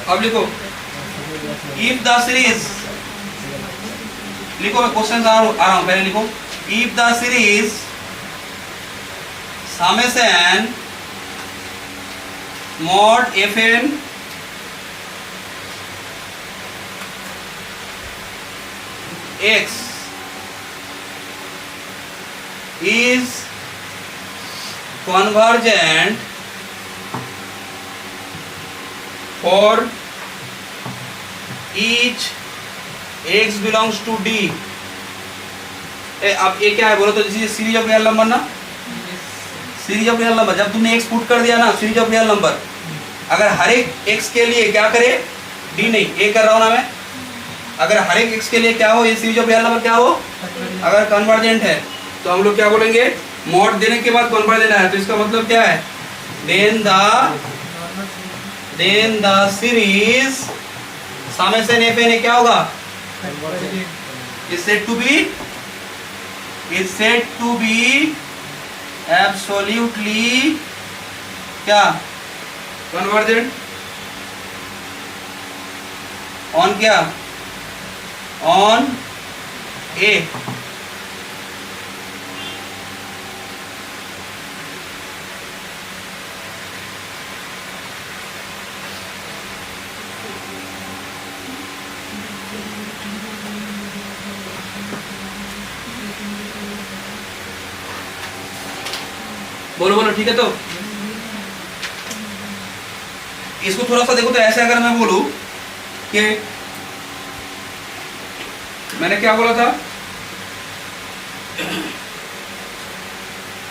अब लिखो इफ द सीरीज, लिखो मैं क्वेश्चन आ रहा हूं, पहले लिखो if the series summation mod fn x is convergent for each x belongs to d। अब ये क्या है बोलो तो, जैसे सीरीज ऑफ रियल नंबर ना, सीरीज ऑफ रियल नंबर जब तुमने x पुट कर दिया ना, सीरीज ऑफ रियल नंबर अगर हर एक x के लिए क्या करे, d नहीं a कर रहा हूं ना मैं, अगर हर एक x के लिए क्या हो, ये सीरीज ऑफ रियल नंबर क्या हो, अगर कन्वर्जेंट है तो हम लोग क्या बोलेंगे, मॉड देने के बाद कन्वर्जेंट है, तो इसका मतलब क्या है, then the series summation fn क्या होगा, is said to be absolutely क्या, कन्वर्जेंट ऑन क्या, ऑन ए। बोलो बोलो, ठीक है। तो इसको थोड़ा सा देखो, तो ऐसे अगर मैं बोलूं कि मैंने क्या बोला था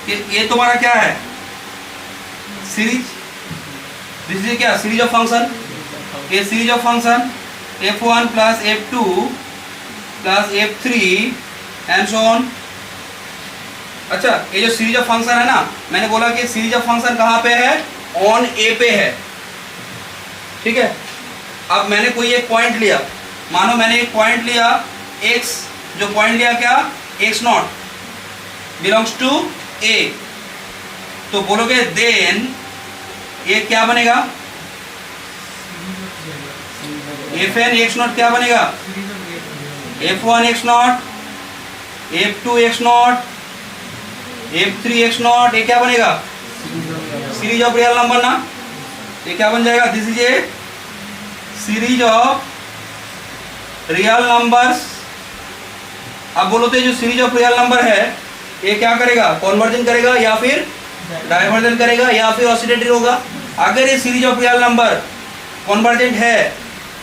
कि ये तुम्हारा क्या है, सीरीज, दिस इज क्या, सीरीज ऑफ फंक्शन, ये series of function f1 plus f2 plus f3 and so on. अच्छा, ये जो सीरीज ऑफ फंक्शन है ना, मैंने बोला कि सीरीज ऑफ फंक्शन कहाँ पे है, ऑन ए पे है, ठीक है। अब मैंने कोई एक पॉइंट लिया, मानो मैंने एक पॉइंट लिया x, जो पॉइंट लिया क्या, x0 बिलोंग्स टू a, तो बोलोगे देन ये क्या बनेगा, fn x0 क्या बनेगा, f1 x0, f2 x0, f3 x0, ये क्या बनेगा, सीरीज ऑफ रियल नंबर ना, ये क्या बन जाएगा, this is A series of real numbers. अब बोलो तो जो सीरीज ऑफ रियल नंबर है ये क्या करेगा, कन्वर्जन करेगा या फिर डाइवर्जन करेगा या फिर ऑसिलेटरी होगा। अगर ये series of real number convergent है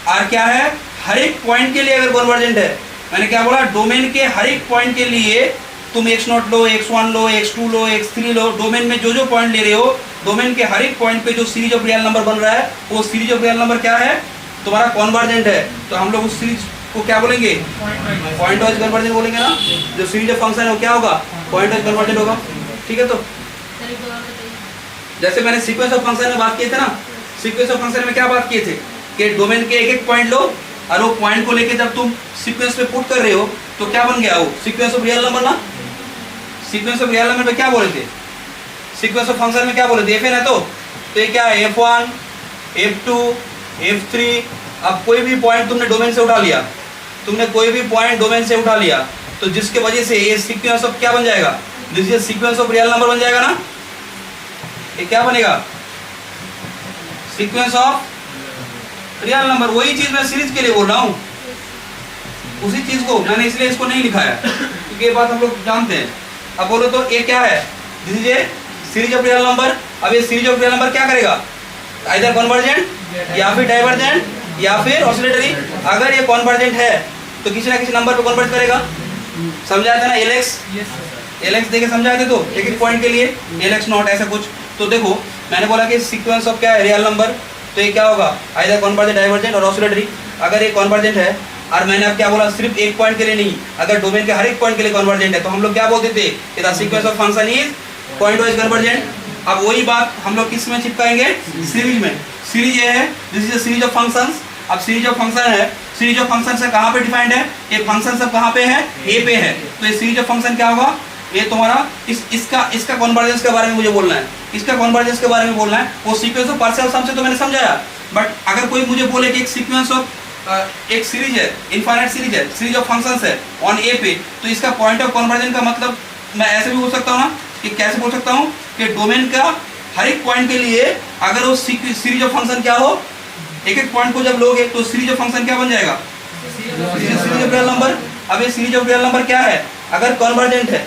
और क्या है, हर एक पॉइंट के लिए अगर कन्वर्जेंट है, मैंने क्या बोला, डोमेन के हर एक पॉइंट के लिए तुम x0 लो, x1 लो, x2 लो, x3 लो, डोमेन में जो जो पॉइंट ले रहे हो, डोमेन के हर एक पॉइंट पे जो सीरीज ऑफ रियल नंबर बन रहा है, वो सीरीज ऑफ रियल नंबर क्या है, तुम्हारा कन्वर्जेंट है। तो हम लोग उस सीरीज को क्या बोलेंगे, पॉइंट वाइज कन्वर्जेंट बोलेंगे ना। जो सीरीज ऑफ फंक्शन है वो क्या होगा, पॉइंट वाइज कन्वर्जेंट होगा, ठीक है। तो जैसे मैंने सीक्वेंस ऑफ फंक्शन में बात किए थे ना, सीक्वेंस ऑफ फंक्शन में क्या बात किए थे कि डोमेन के एक एक पॉइंट लो और वो पॉइंट को लेके जब तुम सीक्वेंस में पुट कर रहे हो तो क्या बन गया, वो सीक्वेंस ऑफ रियल नंबर ना। सीक्वेंस ऑफ रियल नंबर में क्या बोले थे, सीक्वेंस ऑफ फंक्शन में क्या बोले थे, fn है तो ये क्या है, f1 f2 f3। अब कोई भी पॉइंट तुमने डोमेन से उठा लिया, तुमने कोई भी पॉइंट डोमेन से उठा लिया, तो जिसके वजह से ये सीक्वेंस ऑफ क्या बन जाएगा, this is sequence of real number बन जाएगा ना। ये क्या बनेगा, सीक्वेंस ऑफ रियल नंबर। वही चीज मैं सीरीज के लिए बोल रहा हूँ, उसी चीज को मैंने इसलिए इसको नहीं लिखा है क्योंकि ये बात हम लोग जानते हैं। अब बोलो तो ये क्या है, this is A series of real number. अब ये सीरीज ऑफ रियल नंबर क्या करेगा, आइदर कन्वर्जेंट या फिर डाइवर्जेंट या फिर ऑसिलेटरी। अगर ये कन्वर्जेंट है तो किसी ना किसी नंबर पे कन्वर्ट करेगा, समझाया था ना, एलएक्स देके समझाए थे, तो एक एक पॉइंट के लिए एलएक्स नॉट ऐसा कुछ। तो देखो मैंने बोला कि सीक्वेंस ऑफ क्या है, रियल नंबर, तो ये क्या होगा, आइदर कन्वर्जेंट, डाइवर्जेंट और ऑसिलेटरी। अगर ये कन्वर्जेंट है, और मैंने अब क्या बोला, सिर्फ एक पॉइंट के लिए नहीं, अगर डोमेन के हर एक पॉइंट के लिए कन्वर्जेंट है, तो हम लोग क्या बोलते थे कि the sequence of function is point wise convergent. अब वही बात हम लोग किस में चिपकाएंगे, सीरीज में। सीरीज ये है, this is a series of functions. अब सीरीज ऑफ फंक्शन है, सीरीज ऑफ फंक्शन से कहाँ पे डिफाइंड है, ये फंक्शन सब कहाँ पे है, ए पे है। तो ये सीरीज ऑफ फंक्शन क्या होगा, ये तुम्हारा इसका कन्वर्जेंस के बारे में मुझे बोलना है, इसका कन्वर्जेंस के बारे में बोलना है। वो सीक्वेंस ऑफ पार्शियल सम से तो मैंने समझाया, बट अगर कोई मुझे बोले कि एक सीक्वेंस ऑफ एक सीरीज है, इनफाइनाइट सीरीज है, सीरीज ऑफ फंक्शंस है ऑन ए पे, तो इसका पॉइंट ऑफ कन्वर्जन का मतलब मैं ऐसे भी बोल सकता हूँ ना, कि कैसे बोल सकता हूँ कि डोमेन का हर एक पॉइंट के लिए अगर वो सीरीज ऑफ फंक्शन क्या हो, एक एक पॉइंट को जब लोगे तो सीरीज ऑफ फंक्शन क्या बन जाएगा, सीरीज ऑफ रियल नंबर। अब ये सीरीज ऑफ रियल नंबर क्या है, अगर कन्वर्जेंट है,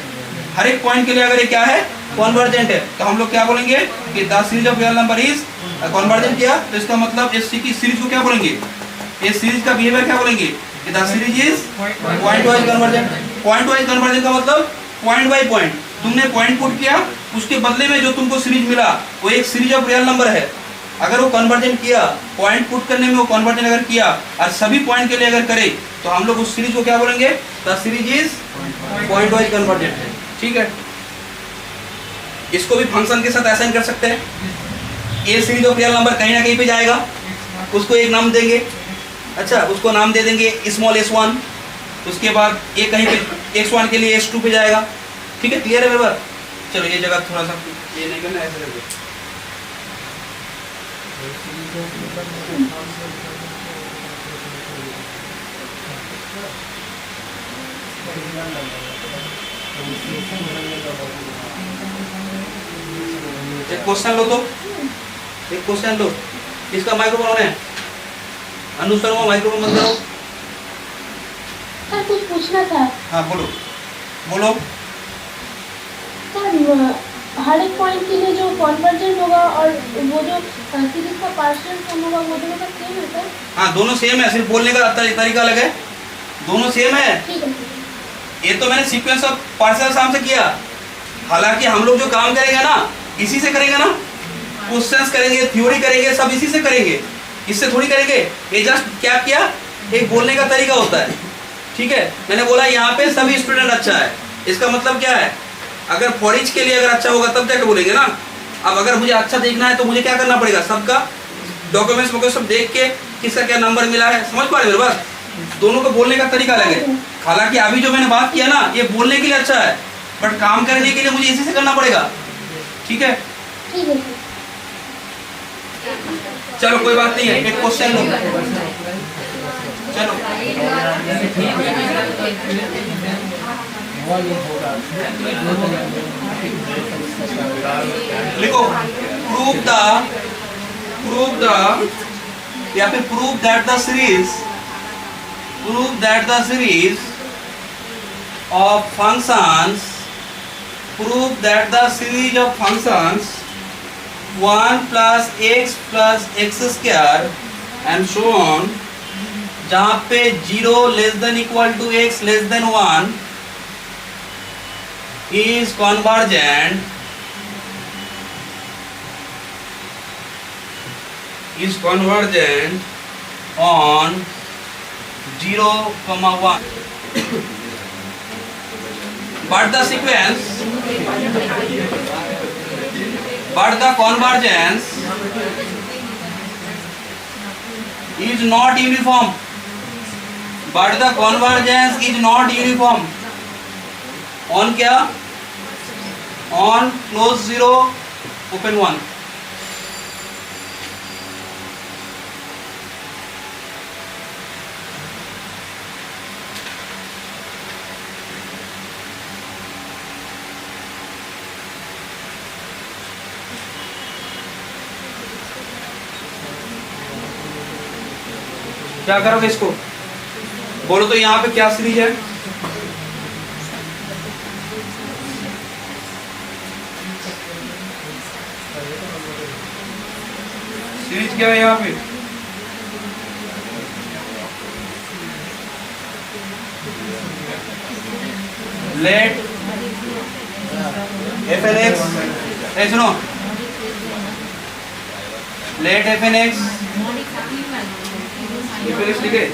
हर एक पॉइंट के लिए अगर ये क्या है, कन्वर्जेंट है, तो हम लोग क्या बोलेंगे कि the series of real number is convergent किया, तो इसका मतलब इस सीरीज को क्या बोलेंगे, ये सीरीज का बिहेवियर क्या बोलेंगे कि the series is point wise convergent. Point wise convergent का मतलब पॉइंट बाय पॉइंट, तुमने पॉइंट पुट किया, उसके बदले में जो तुमको सीरीज मिला वो एक सीरीज ऑफ रियल नंबर है। अगर वो कन्वर्जेंट किया, पॉइंट पुट करने में वो कन्वर्जेंट अगर किया और सभी पॉइंट के लिए अगर करे, तो हम लोग उस सीरीज को क्या बोलेंगे, the series is point wise convergent. ठीक है, इसको भी फंक्शन के साथ असाइन कर सकते हैं। ये सीरीज ऑफ रियल नंबर कहीं ना कहीं पे जाएगा, उसको एक नाम देंगे, अच्छा उसको नाम दे देंगे स्मॉल s1, उसके बाद ये कहीं पे x1 के लिए s2 पे जाएगा। ठीक है, क्लियर है मेरे बात। चलो ये जगह थोड़ा सा ये नहीं करना, ऐसे करके एक क्वेश्चन लो, तो एक क्वेश्चन लो, इसका माइक्रोफोन ऑन है, अनुसार वो माइक्रोफोन बंद करो। सर कुछ पूछना था। हाँ बोलो बोलो। सर हर एक पॉइंट के लिए जो कन्वर्जेंट होगा और वो जो सीरीज का पार्शियल सम होगा वो दोनों का सेम है सर? हाँ दोनों सेम है, सिर्फ बोलने का तरीका अलग है, दोनों सेम है। ठीक है। ये तो मैंने सीक्वेंस ऑफ पार्शियल सम से किया, हालांकि हम लोग जो काम करेंगे ना इसी से करेंगे ना, क्वेश्चंस करेंगे, थ्योरी करेंगे, सब इसी से करेंगे, इससे थोड़ी करेंगे। ये जस्ट क्या किया, एक बोलने का तरीका होता है, ठीक है। मैंने बोला यहाँ पे सभी स्टूडेंट अच्छा है, इसका मतलब क्या है, अगर फॉर ईच के लिए अगर अच्छा होगा तब जाके बोलेंगे ना। अब अगर मुझे अच्छा देखना है तो मुझे क्या करना पड़ेगा, सबका डॉक्यूमेंट्स वगैरह सब देख के किसका क्या नंबर मिला है, समझ पा रहे मेरे बात। दोनों को बोलने का तरीका अलग है। हालांकि अभी जो मैंने बात किया ना ये बोलने के लिए अच्छा है, बट काम करने के लिए मुझे इसी से करना पड़ेगा, ठीक है। ठीक है। चलो कोई बात नहीं है, एक क्वेश्चन लो, चलो लिखो, प्रूव द या फिर prove that the series of functions, prove that the series of functions 1 plus x square and so on, जहाँ पे 0 less than equal to x less than 1 is convergent on 0, 1. But the sequence, but the convergence is not uniform. But the convergence is not uniform. On क्या? On close 0, open 1. क्या करोगे इसको, बोलो तो यहाँ पे क्या सीरीज है, सीरीज क्या है यहाँ पे, लेट एफ एन एक्स, सुनो, लेट एफ एन एक्स लिखे,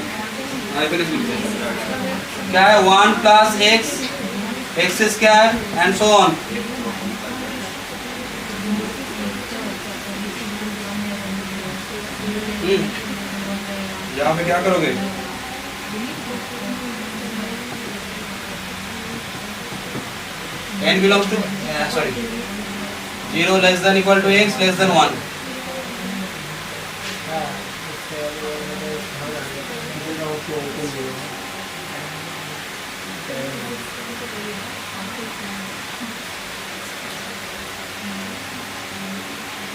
क्या है 1 plus x square and so on। यहाँ पे क्या करोगे, n belongs to 0 less than equal to x less than 1।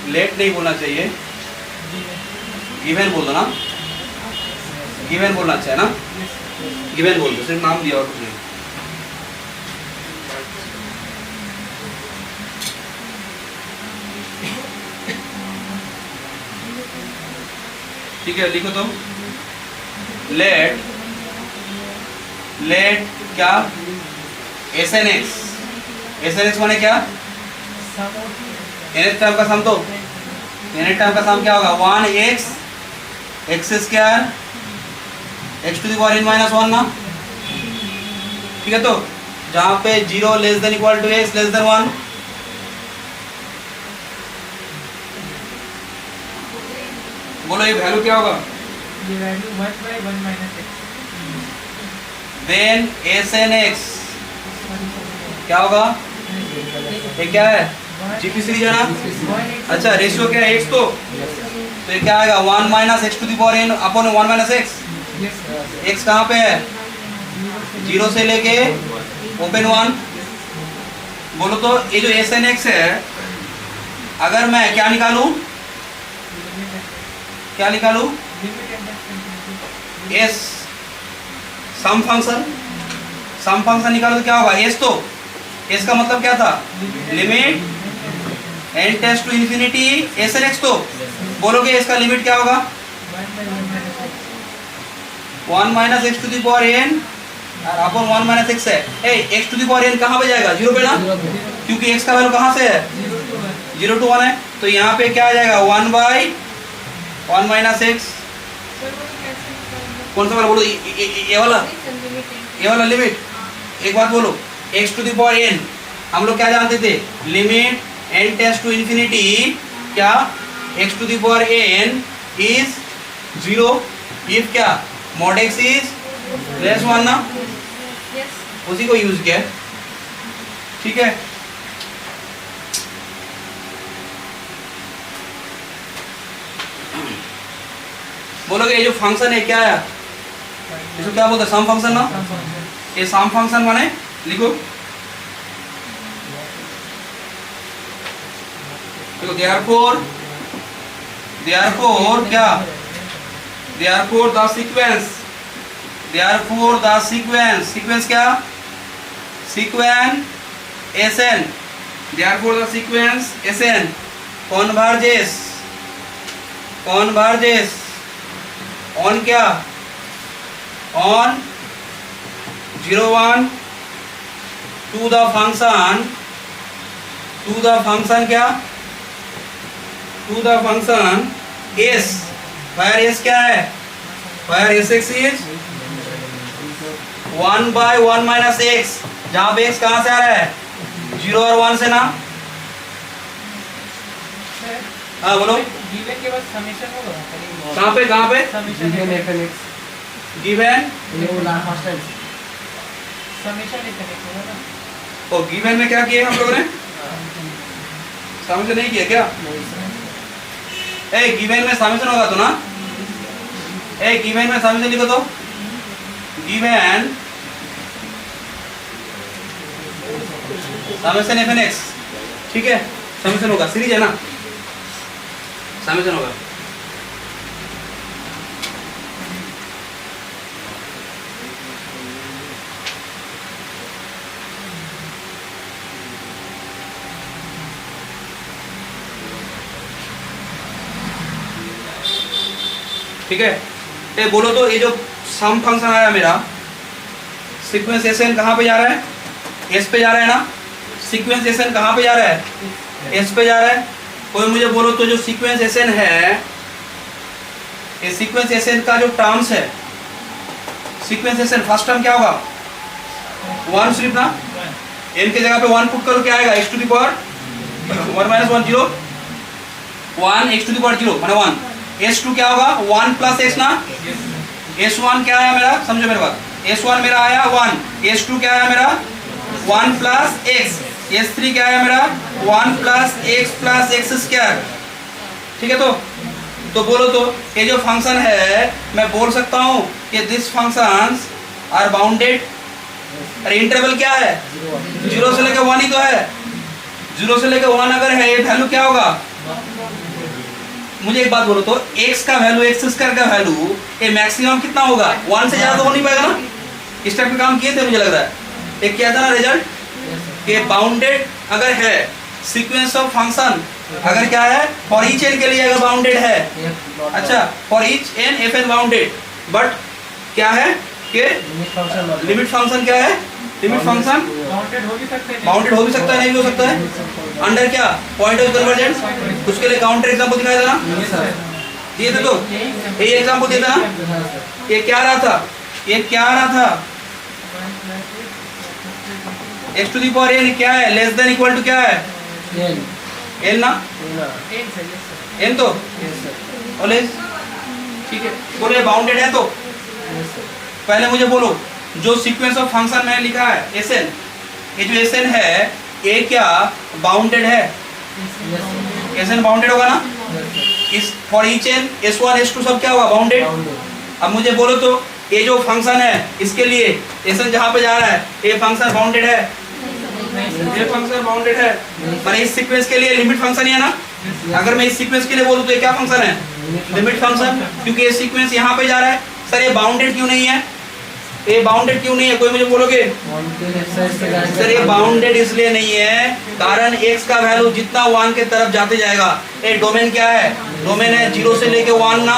Late नहीं बोलना चाहिए, गिवन बोल दो ना, गिवन बोलना चाहिए ना, गिवन बोल दो, सिर्फ नाम दिया और कुछ नहीं। ठीक है, लिखो तो लेट क्या एस एन एक्स माने क्या, nth टर्म का सम, तो nth टर्म का सम क्या होगा 1 x square x to the power n minus 1 ना, ठीक है। तो जहाँ पे 0 less than equal to x less than 1, बोलो ये वैल्यू क्या होगा, ये value 1/1 minus x, then N X क्या होगा, ये क्या है जीपी सीरीज है ना, अच्छा रेशियो क्या है x, तो ये क्या आएगा 1 minus X to the power n upon 1 minus X. x कहाँ पे है, 0 से लेके ओपन 1। बोलो तो ये जो एस एन एक्स है, अगर मैं क्या निकालूं, क्या निकालूं, एस सम फंक्शन निकालो तो क्या होगा, एस, तो एस का मतलब क्या था, limit n tends to infinity Sn x तो बोलोगे इसका लिमिट क्या होगा 1 minus X to the power n और अपॉन 1 माइनस एक्स है। x to the power n कहाँ पे जाएगा 0 पे ना, क्योंकि x का वैल्यू कहाँ से है 0 to 1 है, तो यहाँ पे क्या आ जाएगा 1 बाई 1 माइनस एक्स। कौन सा वाला बोलो, ये वाला लिमिट। एक बात बोलो, x to the power n हम लोग क्या जानते थे, limit n tends to infinity क्या x to the power n is 0 if क्या mod x इज लेस 1 ना, उसी को यूज किया। ठीक है, बोलोगे ये जो फंक्शन है क्या है, इसको क्या बोलते हैं सम फंक्शन ना। ये सम फंक्शन माने लिखो, देखो देयरफॉर क्या, देयरफॉर द सीक्वेंस क्या, sequence Sn, therefore the sequence Sn converges on क्या, ऑन 0 1 टू द फंक्शन क्या, to the function s, where s क्या है, where sx is 1 by 1 minus x, जहाँ पे x कहाँ से आ रहा है 0 और 1 से ना। हाँ बोलो, गिवन के बाद समेशन होगा, कहाँ पे समेशन गिवन समेशन इतने होगा ना। ओ गिवन में क्या किया हम लोगों ने, समेशन नहीं किया क्या, गिवन में समेशन होगा तो ना, गिवन में समेशन लिखो तो, गिवन समेशन fn x, ठीक है समेशन होगा, सीरीज है ना, समेशन होगा। ठीक है, ये बोलो तो ये जो सम फंक्शन आया मेरा, सीक्वेंस Sn कहाँ पे जा रहा है, S पे जा रहा है ना, सीक्वेंस Sn कहाँ पे जा रहा है, S पे जा रहा है। कोई मुझे बोलो तो जो सीक्वेंस Sn है, ये सीक्वेंस Sn का जो टर्म्स है, सीक्वेंस Sn फर्स्ट टर्म क्या होगा 1 सिर्फ ना, n की जगह पे 1 पुट करो क्या आएगा x to the power 1 minus 1 0, 1 x to the power 0 माने 1, S2 क्या होगा 1 प्लस x ना, S1 क्या आया मेरा, समझो मेरे बात, S1 मेरा आया 1, S2 क्या आया मेरा 1 प्लस x, S3 क्या आया मेरा 1 प्लस x स्क्वायर। ठीक है, तो बोलो तो ये जो फंक्शन है मैं बोल सकता हूँ कि दिस फंक्शंस आर बाउंडेड, अरे इंटरवल क्या है 0 से लेकर 1 ही तो है, 0 से लेकर 1 अगर है ये वैल्यू क्या होगा, मुझे एक बात बोलो तो x का वैल्यू x स्क्वायर का वैल्यू ये मैक्सिमम कितना होगा 1 से ज्यादा तो हो नहीं पाएगा ना। इस टाइप के काम किए थे मुझे लग रहा है, एक क्या था ना रिजल्ट कि बाउंडेड अगर है सीक्वेंस ऑफ फंक्शन, अगर क्या है फॉर ईच n के लिए अगर बाउंडेड है, अच्छा for each n fn bounded, but क्या है कि लिमिट फंक्शन क्या है, लिमिट फंक्शन बाउंडेड हो भी सकता है नहीं भी हो सकता है, अंडर क्या पॉइंट ऑफ कन्वर्जेंस, उसके लिए काउंटर एग्जांपल दिखाया था ना, दिए थे तो ये एग्जांपल दिया था ना, ये क्या रहा था x to the power n क्या है लेस देन इक्वल टू क्या है n ना, n तो और लेस, ठीक है बोले बाउंडेड है तो पहले मुझे बोलो जो सीक्वेंस ऑफ फंक्शन मैंने लिखा है Sn, ये जो Sn है ये क्या बाउंडेड है, Sn बाउंडेड होगा ना, इस for each n S1 S2 सब क्या होगा बाउंडेड। अब मुझे बोलो तो ये जो फंक्शन है इसके लिए Sn जहाँ पे जा रहा है ये फंक्शन बाउंडेड है, ये फंक्शन बाउंडेड है, पर इस सीक्वेंस के लिए लिमिट फंक्शन है ना, अगर मैं इस सीक्वेंस के लिए बोलूँ तो ये क्या फंक्शन है लिमिट फंक्शन, क्योंकि ये सीक्वेंस यहाँ पे जा रहा है। सर ये बाउंडेड क्यों नहीं है, तो ये बाउंडेड क्यों नहीं है, कोई मुझे बोलोगे? सर ये बाउंडेड इसलिए नहीं है कारण x का वैल्यू जितना 1 के तरफ जाते जाएगा, ये डोमेन क्या है? डोमेन है 0 से लेके 1 ना,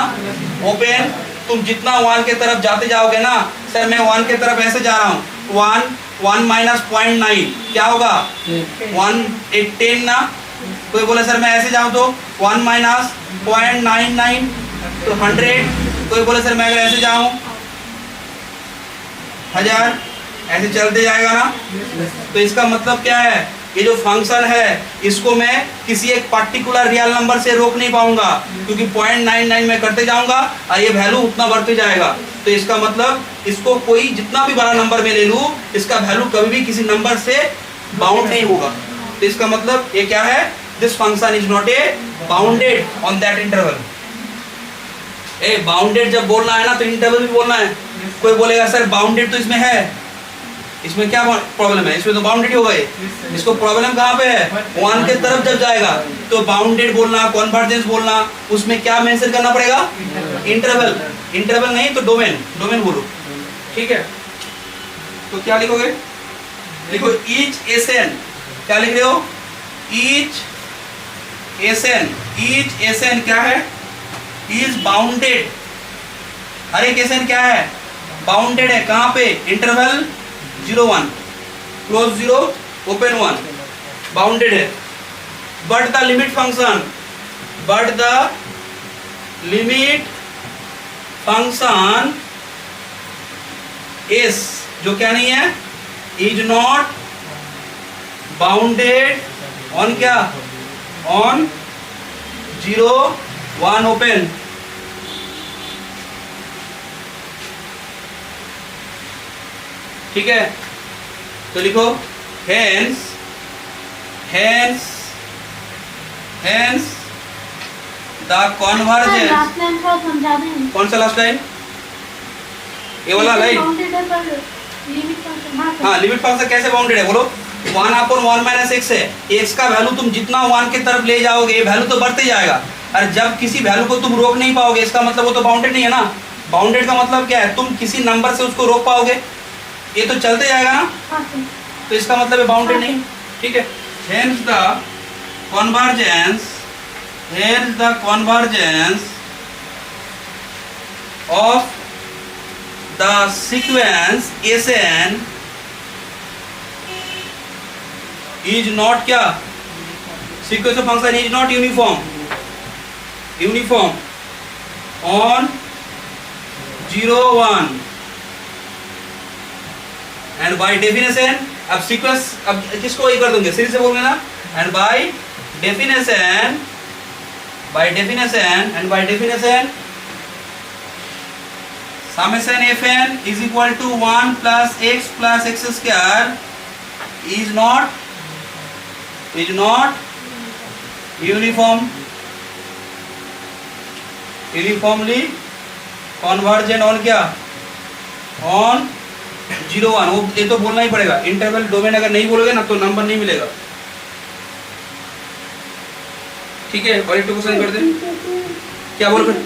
ओपन। तुम जितना 1 के तरफ जाते जाओगे ना, सर मैं 1 के तरफ ऐसे जा रहा हूँ, 1 माइनस 0.9 क्या होगा? 10 ना। कोई बोले सर मैं ऐसे जाऊँ तो 1 माइनस 0.99 तो 100। कोई बोले सर मैं अगर ऐसे जाऊँ 1000, ऐसे चलते जाएगा ना। तो इसका मतलब क्या है, ये जो फंक्शन है इसको मैं किसी एक पर्टिकुलर रियल नंबर से रोक नहीं पाऊंगा, क्योंकि 0.99 में करते जाऊंगा और ये वैल्यू उतना बढ़ते जाएगा। तो इसका मतलब इसको कोई जितना भी बड़ा नंबर में ले लूं, इसका वैल्यू कभी भी किसी नंबर से बाउंड नहीं होगा। तो इसका मतलब ये क्या है, this function is not a bounded on that interval. A bounded जब बोलना है ना तो इंटरवल भी बोलना है। कोई बोलेगा सर बाउंडेड तो इसमें है, इसमें क्या प्रॉब्लम है, इसमें तो बाउंडेड हो गए। इसको प्रॉब्लम कहाँ पे है, 1 के तरफ जब जाएगा तो बाउंडेड बोलना, कॉन्वर्जेंस बोलना, उसमें क्या मेंशन करना पड़ेगा? इंटरवल। इंटरवल नहीं तो डोमेन, डोमेन बोलो, ठीक है। तो क्या लिखोगे, लिखो ईच एसएन, क्या लिख रहे हो? Each SN. ईच एसएन क्या है? Is bounded. हर एक एसएन क्या है? बाउंडेड है। कहाँ पे? इंटरवल 0-1, क्लोज 0 ओपन 1, बाउंडेड है। But the limit function, but the limit function is, जो क्या नहीं है, इज नॉट बाउंडेड ऑन क्या? On 0-1 open. ठीक है, तो लिखो hence, hence, hence the convergence. Last line को समझा दें। कौन सा लास्ट लाइन? ये वाला लाइन। बाउंडेड है पर लिमिट फंक्शन। हाँ, लिमिट फंक्शन कैसे बाउंडेड है बोलो? 1/1 माइनस x है। x का वैल्यू तुम जितना 1 के तरफ ले जाओगे ये वैल्यू तो बढ़ते जाएगा, और जब किसी वैल्यू को तुम रोक नहीं पाओगे इसका मतलब वो तो बाउंडेड नहीं है ना। बाउंडेड का मतलब क्या है, तुम किसी नंबर से उसको रोक पाओगे, ये तो चलते जाएगा ना, हाँ सर। तो इसका मतलब है बाउंडेड नहीं। ठीक है, hence the convergence, hence the convergence of the sequence Sn is not क्या? Sequence of function is not uniform, uniform on 0-1 and by definition. अब सीक्वेंस, अब किसको ये कर दूंगे, सीरीज से बोलूंगे ना। And by definition, by definition and by definition summation fn is equal to 1 plus x square is not uniform, uniformly convergent on क्या? on 0-1। वो ये तो बोलना ही पड़ेगा, इंटरवल डोमेन अगर नहीं बोलोगे ना तो नंबर नहीं मिलेगा। ठीक है, और एक क्वेश्चन कर दे। क्या बोलो फिर?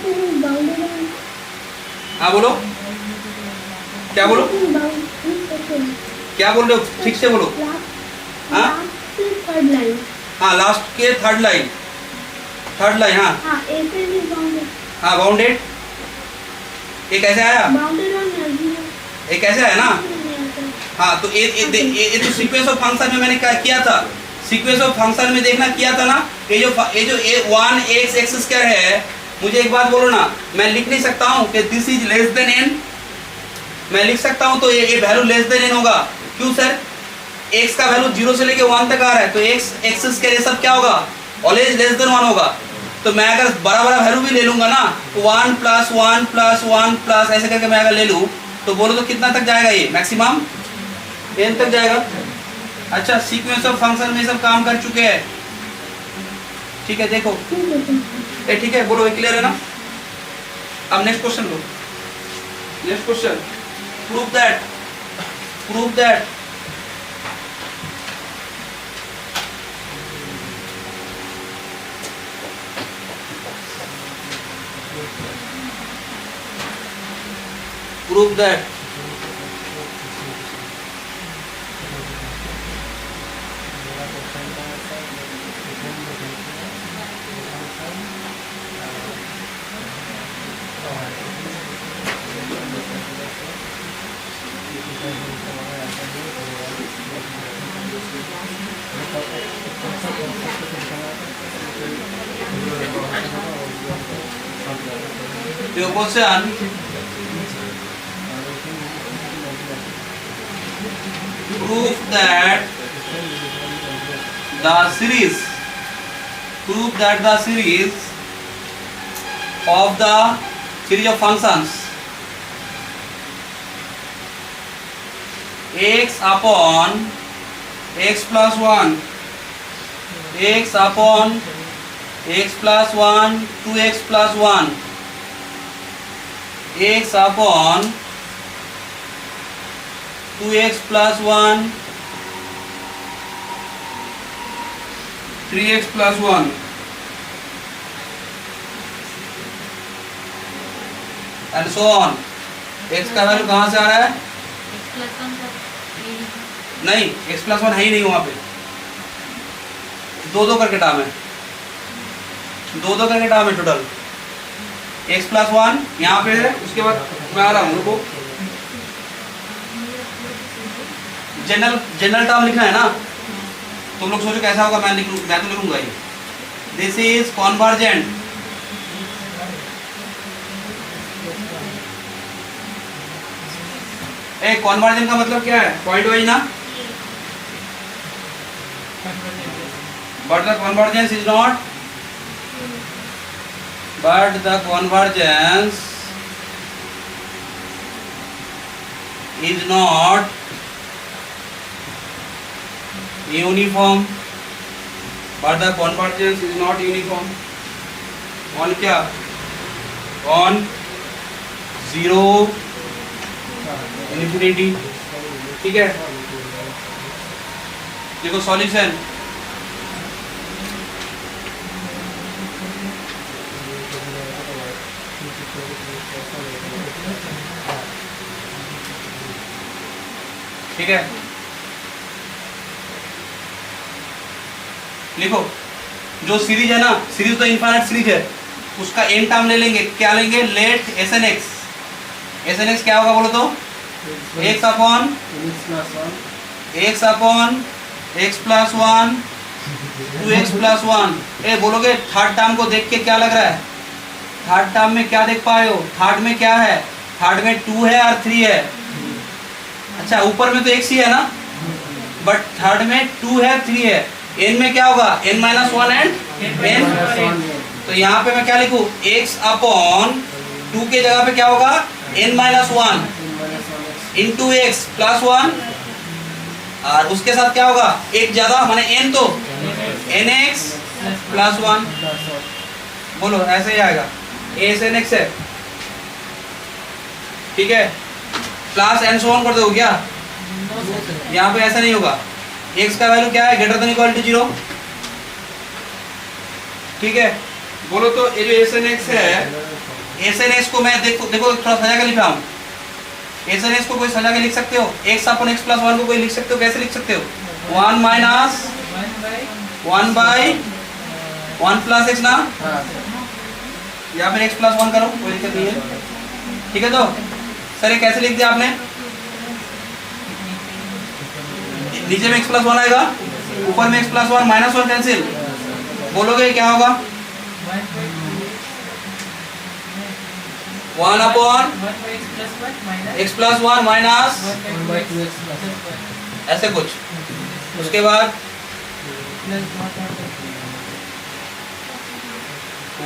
हाँ बोलो, क्या बोलो, क्या बोल रहे हो, ठीक से बोलो। हाँ थर्ड लाइन। हाँ, लास्ट के थर्ड लाइन, थर्ड लाइन। हाँ हाँ, ऐसे भी बाउंडेड। हाँ, बाउंडेड। ये कैसे आया? Bounded on 0। ये कैसे आया ना। हाँ, तो ये तो सीक्वेंस ऑफ फंक्शन में मैंने क्या किया था, सीक्वेंस ऑफ फंक्शन में देखना किया था ना। ये जो 1 x स्क्वायर है, मुझे एक बात बोलो ना, मैं लिख नहीं सकता हूँ कि this is less than n? मैं लिख सकता हूँ तो ये वैल्यू लेस देन n होगा। क्यों सर? x का वैल्यू 0 से लेके 1 तक आ रहा है, तो x स्क्वायर ये सब क्या होगा? ऑलवेज लेस देन 1 होगा। तो मैं अगर बड़ा बड़ा वैल्यू भी ले लूंगा ना, 1 + 1 + 1 प्लस ऐसे करके मैं अगर ले लूँ तो बोलो तो कितना तक जाएगा? ये मैक्सिमम n तक जाएगा। अच्छा, सीक्वेंस ऑफ फंक्शन में सब काम कर चुके हैं। ठीक है, देखो ये ठीक है, बोलो, ये क्लियर है ना। अब next question low, next question. Prove that, prove that prove that The question, prove that the series of the series of functions x upon x plus 1, x upon x plus 1, 2x plus 1, x upon 2x plus 1, 3x plus 1 and so on. x का value कहाँ से आ रहा है? नहीं, x plus 1 है ही नहीं वहाँ पे। दो करके टर्म है, दो करके टर्म है टोटल। x plus 1 यहाँ पे है, उसके बाद मैं आ रहा हूँ, रुको। जनरल टर्म लिखना है ना, तुम लोग सोचो कैसा होगा, मैं तो लिखूंगा ये। दिस इज कॉन्वर्जेंट, कॉन्वर्जेंट का मतलब क्या है? पॉइंट वाइज ना, but the convergence is not, but the convergence is not uniform, but the convergence is not uniform on क्या? On 0 infinity। ठीक है, देखो सॉल्यूशन, ठीक है, लिखो। जो सीरीज है ना, सीरीज तो इनफाइनाइट सीरीज है, उसका एन टर्म ले लेंगे, क्या लेंगे? लेट एस एन एक्स क्या होगा बोलो तो? X upon x plus 1, 2x plus 1। बोलोगे थर्ड टर्म को देख के क्या लग रहा है? थर्ड टर्म में क्या देख पाए हो? थर्ड में क्या है? थर्ड में 2 है और 3 है। अच्छा, ऊपर में तो x ही है ना, बट थर्ड में 2 है 3 है। n में क्या होगा? n minus 1 and n। तो यहाँ पे मैं क्या लिखूँ? x अपॉन 2 के जगह पे क्या होगा? n minus 1 into x plus 1, और उसके साथ क्या होगा? एक ज्यादा माने n, तो nx प्लस 1। बोलो, ऐसे ही आएगा, a/n x है, ठीक है। प्लस एंड सो ऑन कर दो क्या? यहाँ पे ऐसा नहीं होगा। x का वैल्यू क्या है? ग्रेटर देन इक्वल टू 0, ठीक है। बोलो तो ये जो SN(x) है, SN(x) को मैं देखो थोड़ा सजा के लिख रहा हूँ। SN(x) को कोई सजा के लिख सकते हो? x अपॉन x प्लस 1 को कोई लिख सकते हो? कैसे लिख सकते हो? 1 माइनस 1 बाई 1 प्लस x ना, या फिर x प्लस 1 करो, कोई दिक्कत नहीं है, ठीक है। तो सर ये कैसे लिख दिया आपने? नीचे में x प्लस 1 आएगा, ऊपर में x प्लस 1, माइनस 1 कैंसिल। बोलोगे क्या होगा? 1 अपॉन x प्लस 1 माइनस ऐसे कुछ, उसके बाद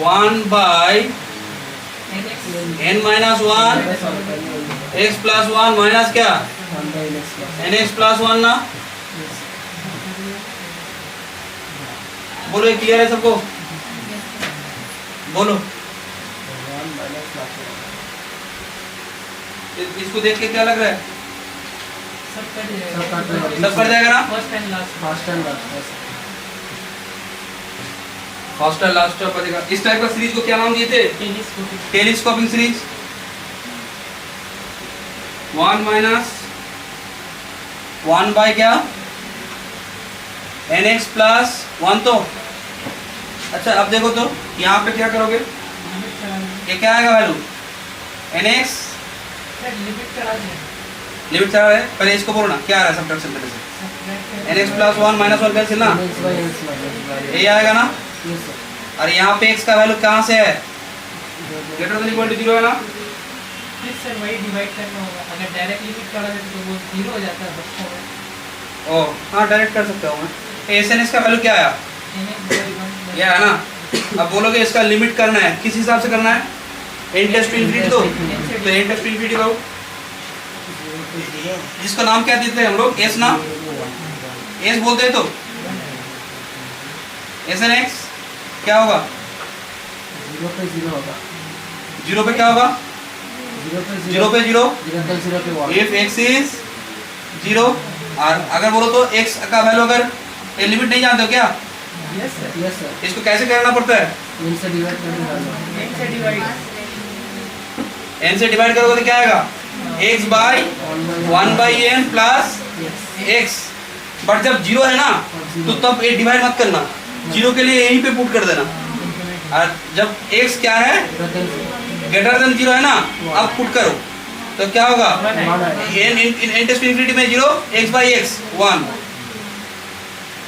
1 by n minus 1 x plus 1 minus क्या? nx प्लस 1 ना। बोलो, ये क्लियर है सबको? बोलो, इसको देख के क्या लग रहा है? सब कर जाएगा ना? फर्स्ट और लास्ट बचेगा। इस टाइप का सीरीज को क्या नाम दिए थे? Telescoping series. 1 माइनस 1 बाई क्या? nx plus 1। तो अच्छा, अब देखो तो यहाँ पे क्या करोगे? ये क्या आएगा वैल्यू? nx सर लिमिट चढ़ा दें लिमिट क्या है, पहले इसको बोलो ना क्या आ रहा है सब्ट्रैक्शन करने से, nx प्लस 1 माइनस 1 कैंसिल ना, ये आएगा ना। और यहाँ पे x का वैल्यू कहाँ से है, ग्रेटर देन इक्वल टू 0 है ना। प्लीज सर वही डिवाइड करना होगा, अगर डायरेक्ट लिमिट चढ़ा दें तो वो 0 हो जाता है बच्चों में। ओ हाँ डायरेक्ट कर सकता हूँ मैं। एस एन एस का वैल्यू क्या आया, ये है ना। अब बोलोगे इसका लिमिट करना है, किस हिसाब से करना है, n टेस्ट टू इनफिनिटी, तो n टेस्ट टू इनफिनिटी करो, जिसका नाम क्या देते हैं हम लोग, एस ना, एस बोलते हैं। तो एस एन एक्स क्या होगा, 0 पे 0 होगा, 0 पे क्या होगा, 0 पे 0 0 पे 1 इफ x इज 0। और अगर बोलो तो x का वैल्यू अगर ये लिमिट नहीं जानते हो क्या, यस सर, यस सर, इसको कैसे करना पड़ता है, इनसे डिवाइड करके डालो, n से डिवाइड, n से डिवाइड करोगे तो क्या आएगा, x by 1 by n plus x। But जब 0 है ना तो तब ये डिवाइड मत करना, 0 के लिए यहीं पे पुट कर देना। और जब x क्या है ग्रेटर देन 0 है ना, अब पुट करो तो क्या होगा, n टेस्ट टू इनफिनिटी में 0, x बाई x 1,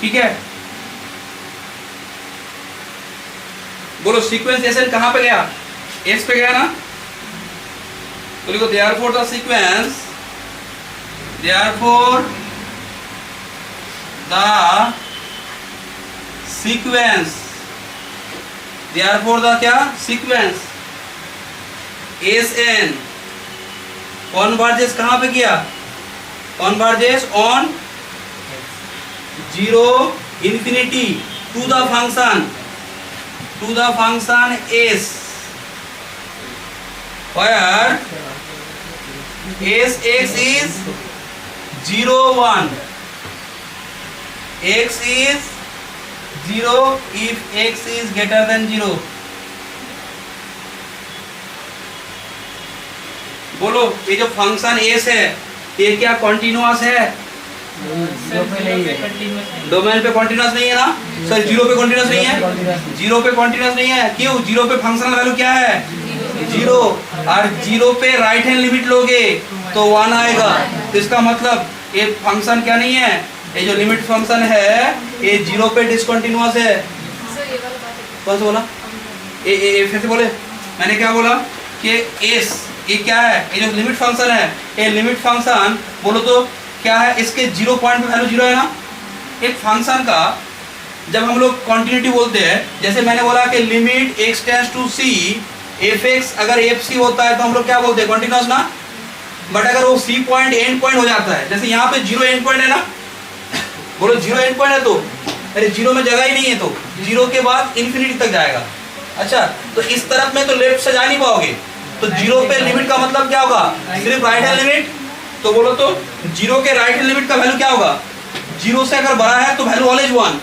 ठीक है। बोलो सीक्वेंस एसएन कहाँ पे गया, x पे गया ना, तो लिखो therefore the sequence, therefore the sequence, therefore the क्या sequence SN कॉन्वर्जेस कहाँ पे किया, कॉन्वर्जेस on 0 infinity to the function s where sx is 0 1, x is 0 if x is greater than 0। बोलो ये जो फंक्शन एस है ये क्या कॉन्टिन्यूअस है, सर 0 पे कंटीन्यूअस नहीं, डोमेन पे कॉन्टिन्यूअस नहीं है ना सर, 0 पे कॉन्टिन्यूअस नहीं है, 0 पे कॉन्टिन्यूअस नहीं है, क्यों, 0 पे फंक्शनल वैल्यू क्या है 0, और 0 पे राइट हैंड लिमिट लोगे तो 1 आएगा। तो इसका मतलब ये फंक्शन क्या नहीं है, ये जो लिमिट फंक्शन है ये 0 पे डिसकंटिन्यूअस है। कौन सा बोला, ये फिर से बोले, मैंने क्या बोला कि एस ये क्या है, ये जो लिमिट फंक्शन है, ये लिमिट फंक्शन बोलो तो क्या है, इसके 0 पॉइंट पे वैल्यू 0 है ना। एक फंक्शन का जब हम लोग कॉन्टिन्यूटी बोलते हैं, जैसे मैंने बोला कि limit x tends to c F X अगर एफ सी होता है तो हम लोग क्या बोलते हैं, कॉन्टिन्यूअस ना। बट अगर वो सी पॉइंट एंड पॉइंट हो जाता है, जैसे यहाँ पे 0 एंड पॉइंट है ना, बोलो 0 एंड पॉइंट है तो अरे 0 में जगह ही नहीं है, तो 0 के बाद इन्फिनिटी तक जाएगा। अच्छा तो इस तरफ में तो लेफ्ट से जा नहीं पाओगे, तो 0 पे लिमिट का मतलब क्या होगा, सिर्फ राइट हैंड लिमिट। तो बोलो तो 0 के राइट हैंड लिमिट का वैल्यू क्या होगा, 0 से अगर बड़ा है तो वैल्यू ऑलवेज 1,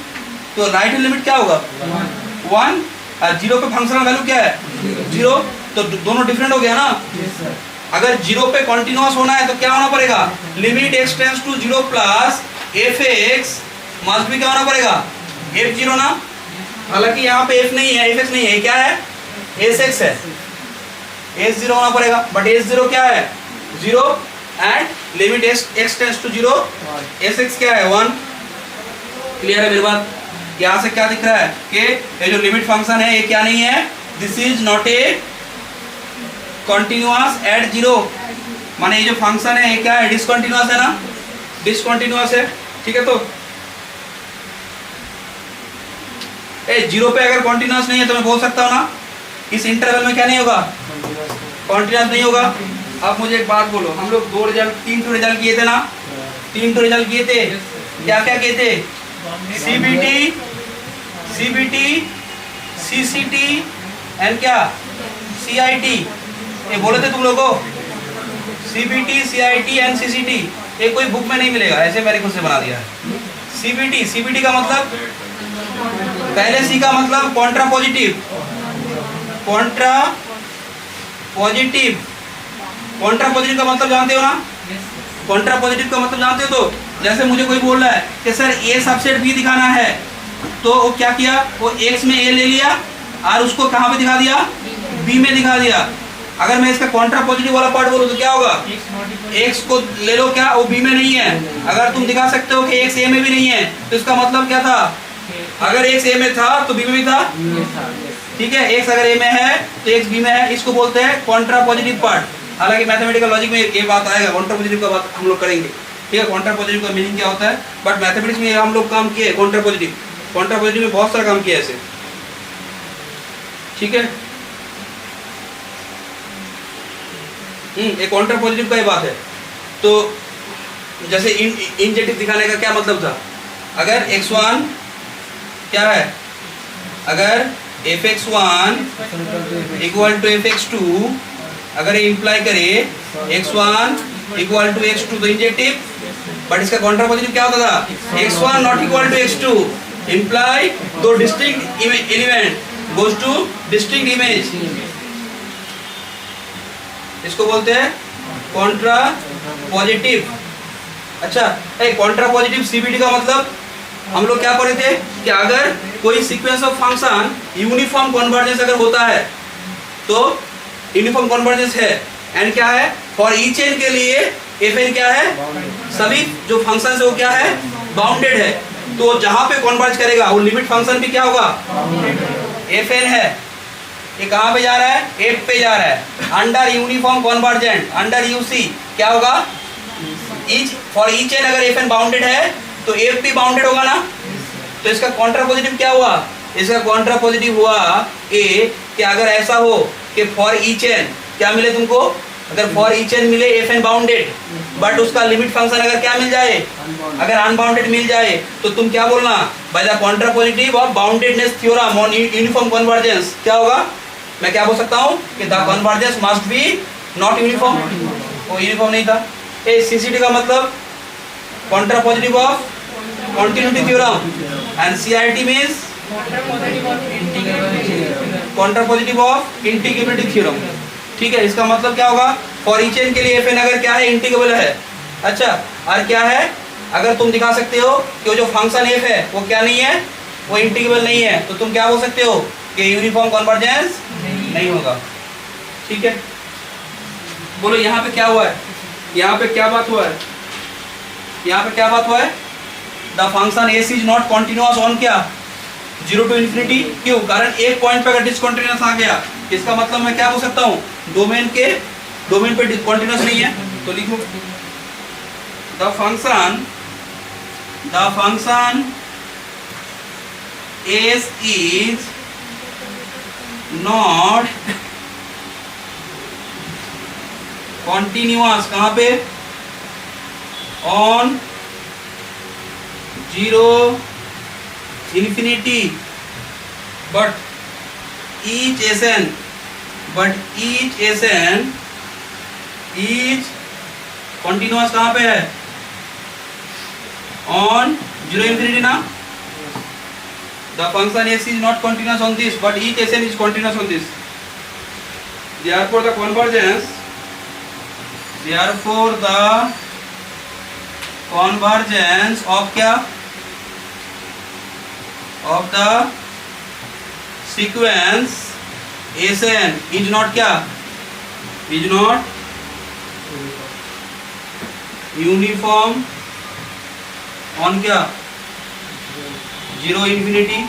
तो राइट हैंड लिमिट क्या होगा 1, और 0 पे फंक्शनल वैल्यू क्या है 0, तो दोनों डिफरेंट हो गया ना। अगर 0 पे कॉन्टिन्यूअस होना है तो क्या होना पड़ेगा, limit x tends to 0 plus F X must भी क्या होना पड़ेगा f0 ना। हालांकि यहाँ पे f नहीं है, fx नहीं है, क्या है sx है, s0 होना पड़ेगा। बट s0 क्या है 0 and limit x tends to 0 sx क्या है 1। क्लियर है मेरी बात। यहाँ से क्या दिख रहा है कि ये जो लिमिट फंक्शन है ये क्या नहीं है, this is not a continuous at 0, माने ये जो फंक्शन है ये क्या है, डिसकंटिन्यूअस है ना, डिसकंटिन्यूअस है। ठीक है, तो ए 0 पे अगर कॉन्टिन्यूअस नहीं है तो मैं बोल सकता हूँ ना इस इंटरवल में क्या नहीं होगा, कॉन्टिन्यूअस नहीं होगा। अब मुझे एक बात बोलो, हम लोग 3 रिजल्ट किए थे ना, 3 रिजल्ट किए थे, क्या क्या किए थे, सीबीटी, सीसीटी एंड क्या सीआईटी, ये बोले थे तुम लोगों को, सीबीटी सीआईटी एंड सीसीटी। ये कोई बुक में नहीं मिलेगा, ऐसे मैंने खुद से बना दिया है। सीबीटी का मतलब पहले सी का मतलब कॉन्ट्रा पॉजिटिव, कॉन्ट्रा पॉजिटिव का मतलब जानते हो ना, कॉन्ट्रा पॉजिटिव का मतलब जानते हो। तो जैसे मुझे कोई बोल रहा है कि सर ए सबसेट बी दिखाना है, तो वो क्या किया, वो एक्स में ए ले लिया और उसको कहाँ पे दिखा दिया, बी में दिखा दिया। अगर मैं इसका कॉन्ट्रा पॉजिटिव वाला पार्ट बोलूं तो क्या होगा? x नॉट इक्वल एक्स को ले लो, क्या वो बी में नहीं है। अगर तुम दिखा सकते हो कि एक्स ए में भी नहीं है तो इसका मतलब क्या था? अगर एक्स ए में था तो बी में भी था, ये था, yes. ठीक है। एक्स अगर ए में है तो एक्स बी में है, इसको बोलते हैं कॉन्ट्रा पॉजिटिव पार्ट। हालांकि मैथमेटिकल लॉजिक में ये बात आएगा, कॉन्ट्रा पॉजिटिव का बात हम लोग करेंगे, ठीक है। कॉन्ट्रा पॉजिटिव का मीनिंग क्या होता है, बट मैथमेटिक्स में हम लोग काम किए कॉन्ट्रा पॉजिटिव। कॉन्ट्रा पॉजिटिव में बहुत सारा काम किया ऐसे, ठीक है। एक कॉन्ट्रा पॉजिटिव का ही बात है। तो जैसे इंजेक्टिव दिखाने का क्या मतलब था? अगर x1 क्या है, अगर fx1 इक्वल टू fx2, अगर ये इंप्लाई करे x1 इक्वल टू x2 तो इंजेक्टिव, बट इसका कॉन्ट्रा पॉजिटिव क्या होता था? x1 not equal to x2 imply दो distinct element goes to distinct image, इसको बोलते हैं कॉन्ट्रा पॉजिटिव। अच्छा, कॉन्ट्रा पॉजिटिव सीबीटी का मतलब हम लोग क्या पढ़े थे कि अगर कोई sequence of function uniform convergence अगर होता है तो यूनिफॉर्म कन्वर्जेंस है, एंड क्या है, फॉर ईच एन के लिए एफ एन क्या है, सभी जो फंक्शन है वो क्या है, बाउंडेड है। तो जहां पे कन्वर्ज करेगा वो लिमिट फंक्शन भी क्या होगा, एफ एन है। ये कहाँ पे जा रहा है, एफ पे जा रहा है। Under uniform convergent, under UC क्या होगा, ईच फॉर ईच एन अगर एफ एन बाउंडेड है तो एफ भी बाउंडेड होगा ना। तो इसका कॉन्ट्रा पॉजिटिव क्या हुआ, इसका कॉन्ट्रा पॉजिटिव हुआ ए कि अगर ऐसा हो कि फॉर ईच एन क्या मिले तुमको, अगर फॉर ईच एन मिले एफ एन बाउंडेड, बट उसका लिमिट फंक्शन अगर क्या मिल जाए, अगर अनबाउंडेड मिल जाए, तो तुम क्या बोलना, by the Contra positive of boundedness theorem on uniform convergence क्या होगा, मैं क्या बोल सकता हूँ कि the convergence must be not uniform. वो यूनिफॉर्म नहीं था। ए सीसीटी का मतलब Contra positive of continuity theorem, and CIT means Contra positive of integrability theorem, ठीक है। इसका मतलब क्या होगा, फॉर ईच एन के लिए एफ एन अगर क्या है, इंटीग्रेबल है। अच्छा, और क्या है, अगर तुम दिखा सकते हो कि वो जो फंक्शन एफ है वो क्या नहीं है, वो इंटीग्रेबल नहीं है, तो तुम क्या बोल सकते हो कि यूनिफॉर्म कन्वर्जेंस नहीं होगा, ठीक है। बोलो यहाँ पे क्या हुआ है, यहाँ पे क्या बात हुआ है, यहाँ पे क्या बात हुआ है, the function S is not continuous on क्या, 0 टू इन्फिनिटी। क्यों, कारण एक पॉइंट पे अगर डिसकंटिन्यूअस आ गया, इसका मतलब मैं क्या बोल सकता हूँ, डोमेन पे डिसकंटिन्यूअस नहीं है। तो लिखो the function S is not continuous कहाँ पे, on 0 infinity, but each SN is continuous कहाँ पे है, on 0 infinity ना। The function S is not continuous on this, but each SN is continuous on this. Therefore the convergence of क्या, of the sequence SN is not क्या, is not uniform on क्या, 0 infinity।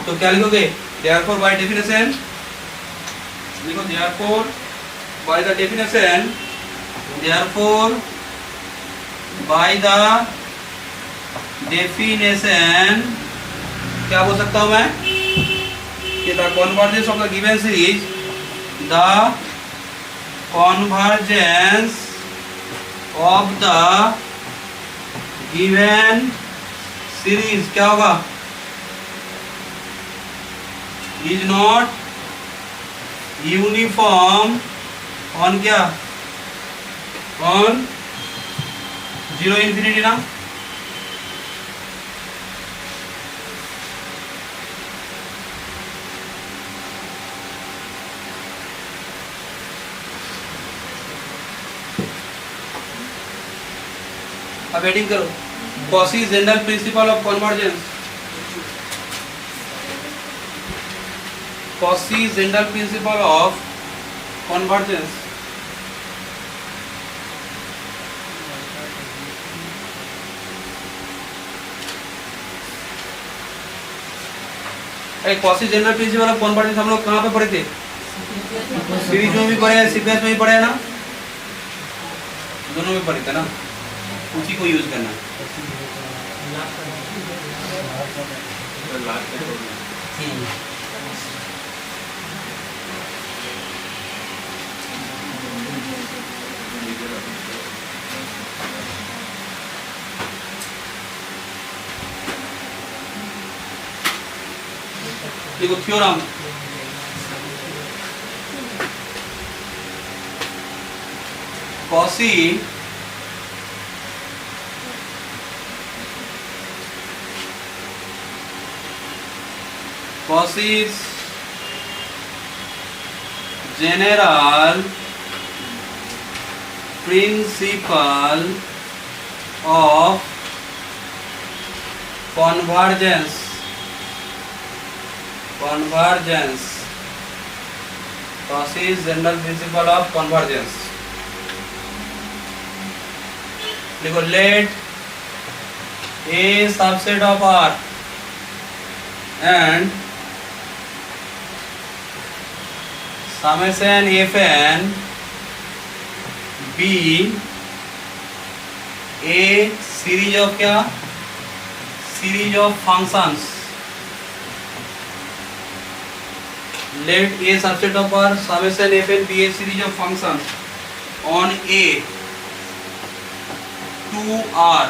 तो क्या लिखोगे, therefore by definition लिखो, therefore by the definition क्या बोल सकता हूँ मैं कि the convergence of the given series, the convergence of the given series क्या होगा, इज नॉट यूनिफॉर्म ऑन क्या, ऑन 0 infinity ना। अब हेडिंग करो, Cauchy general principle of convergence. Cauchy general principle of convergence. Quasi general principle of convergence हम लोग कहाँ पे पढ़े थे? सीरीज में भी पढ़े हैं, सीक्वेंस में भी पढ़े हैं ना, दोनों में पढ़े थे ना, उसी को यूज करना है। देखो theorem, quasi Cauchy's general principle of convergence Cauchy's general principle of convergence। देखो let A subset of R and summation Fn be a series of क्या? Series of functions। Let A subset of R summation Fn be a series of functions on A to R,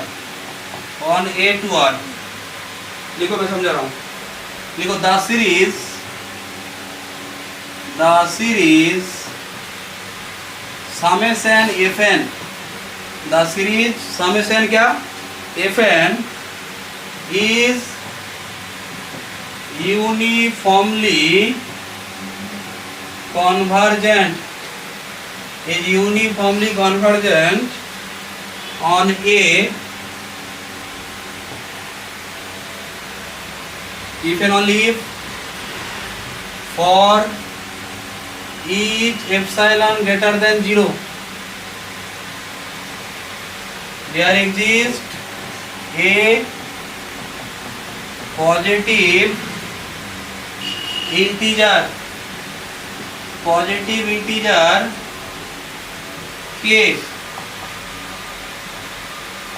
on A to R। लिखो, मैं समझा रहा हूँ। लिखो the series summation Fn, the series summation क्या? Fn is uniformly convergent on A if and only if for each epsilon greater than 0 there exists a positive integer k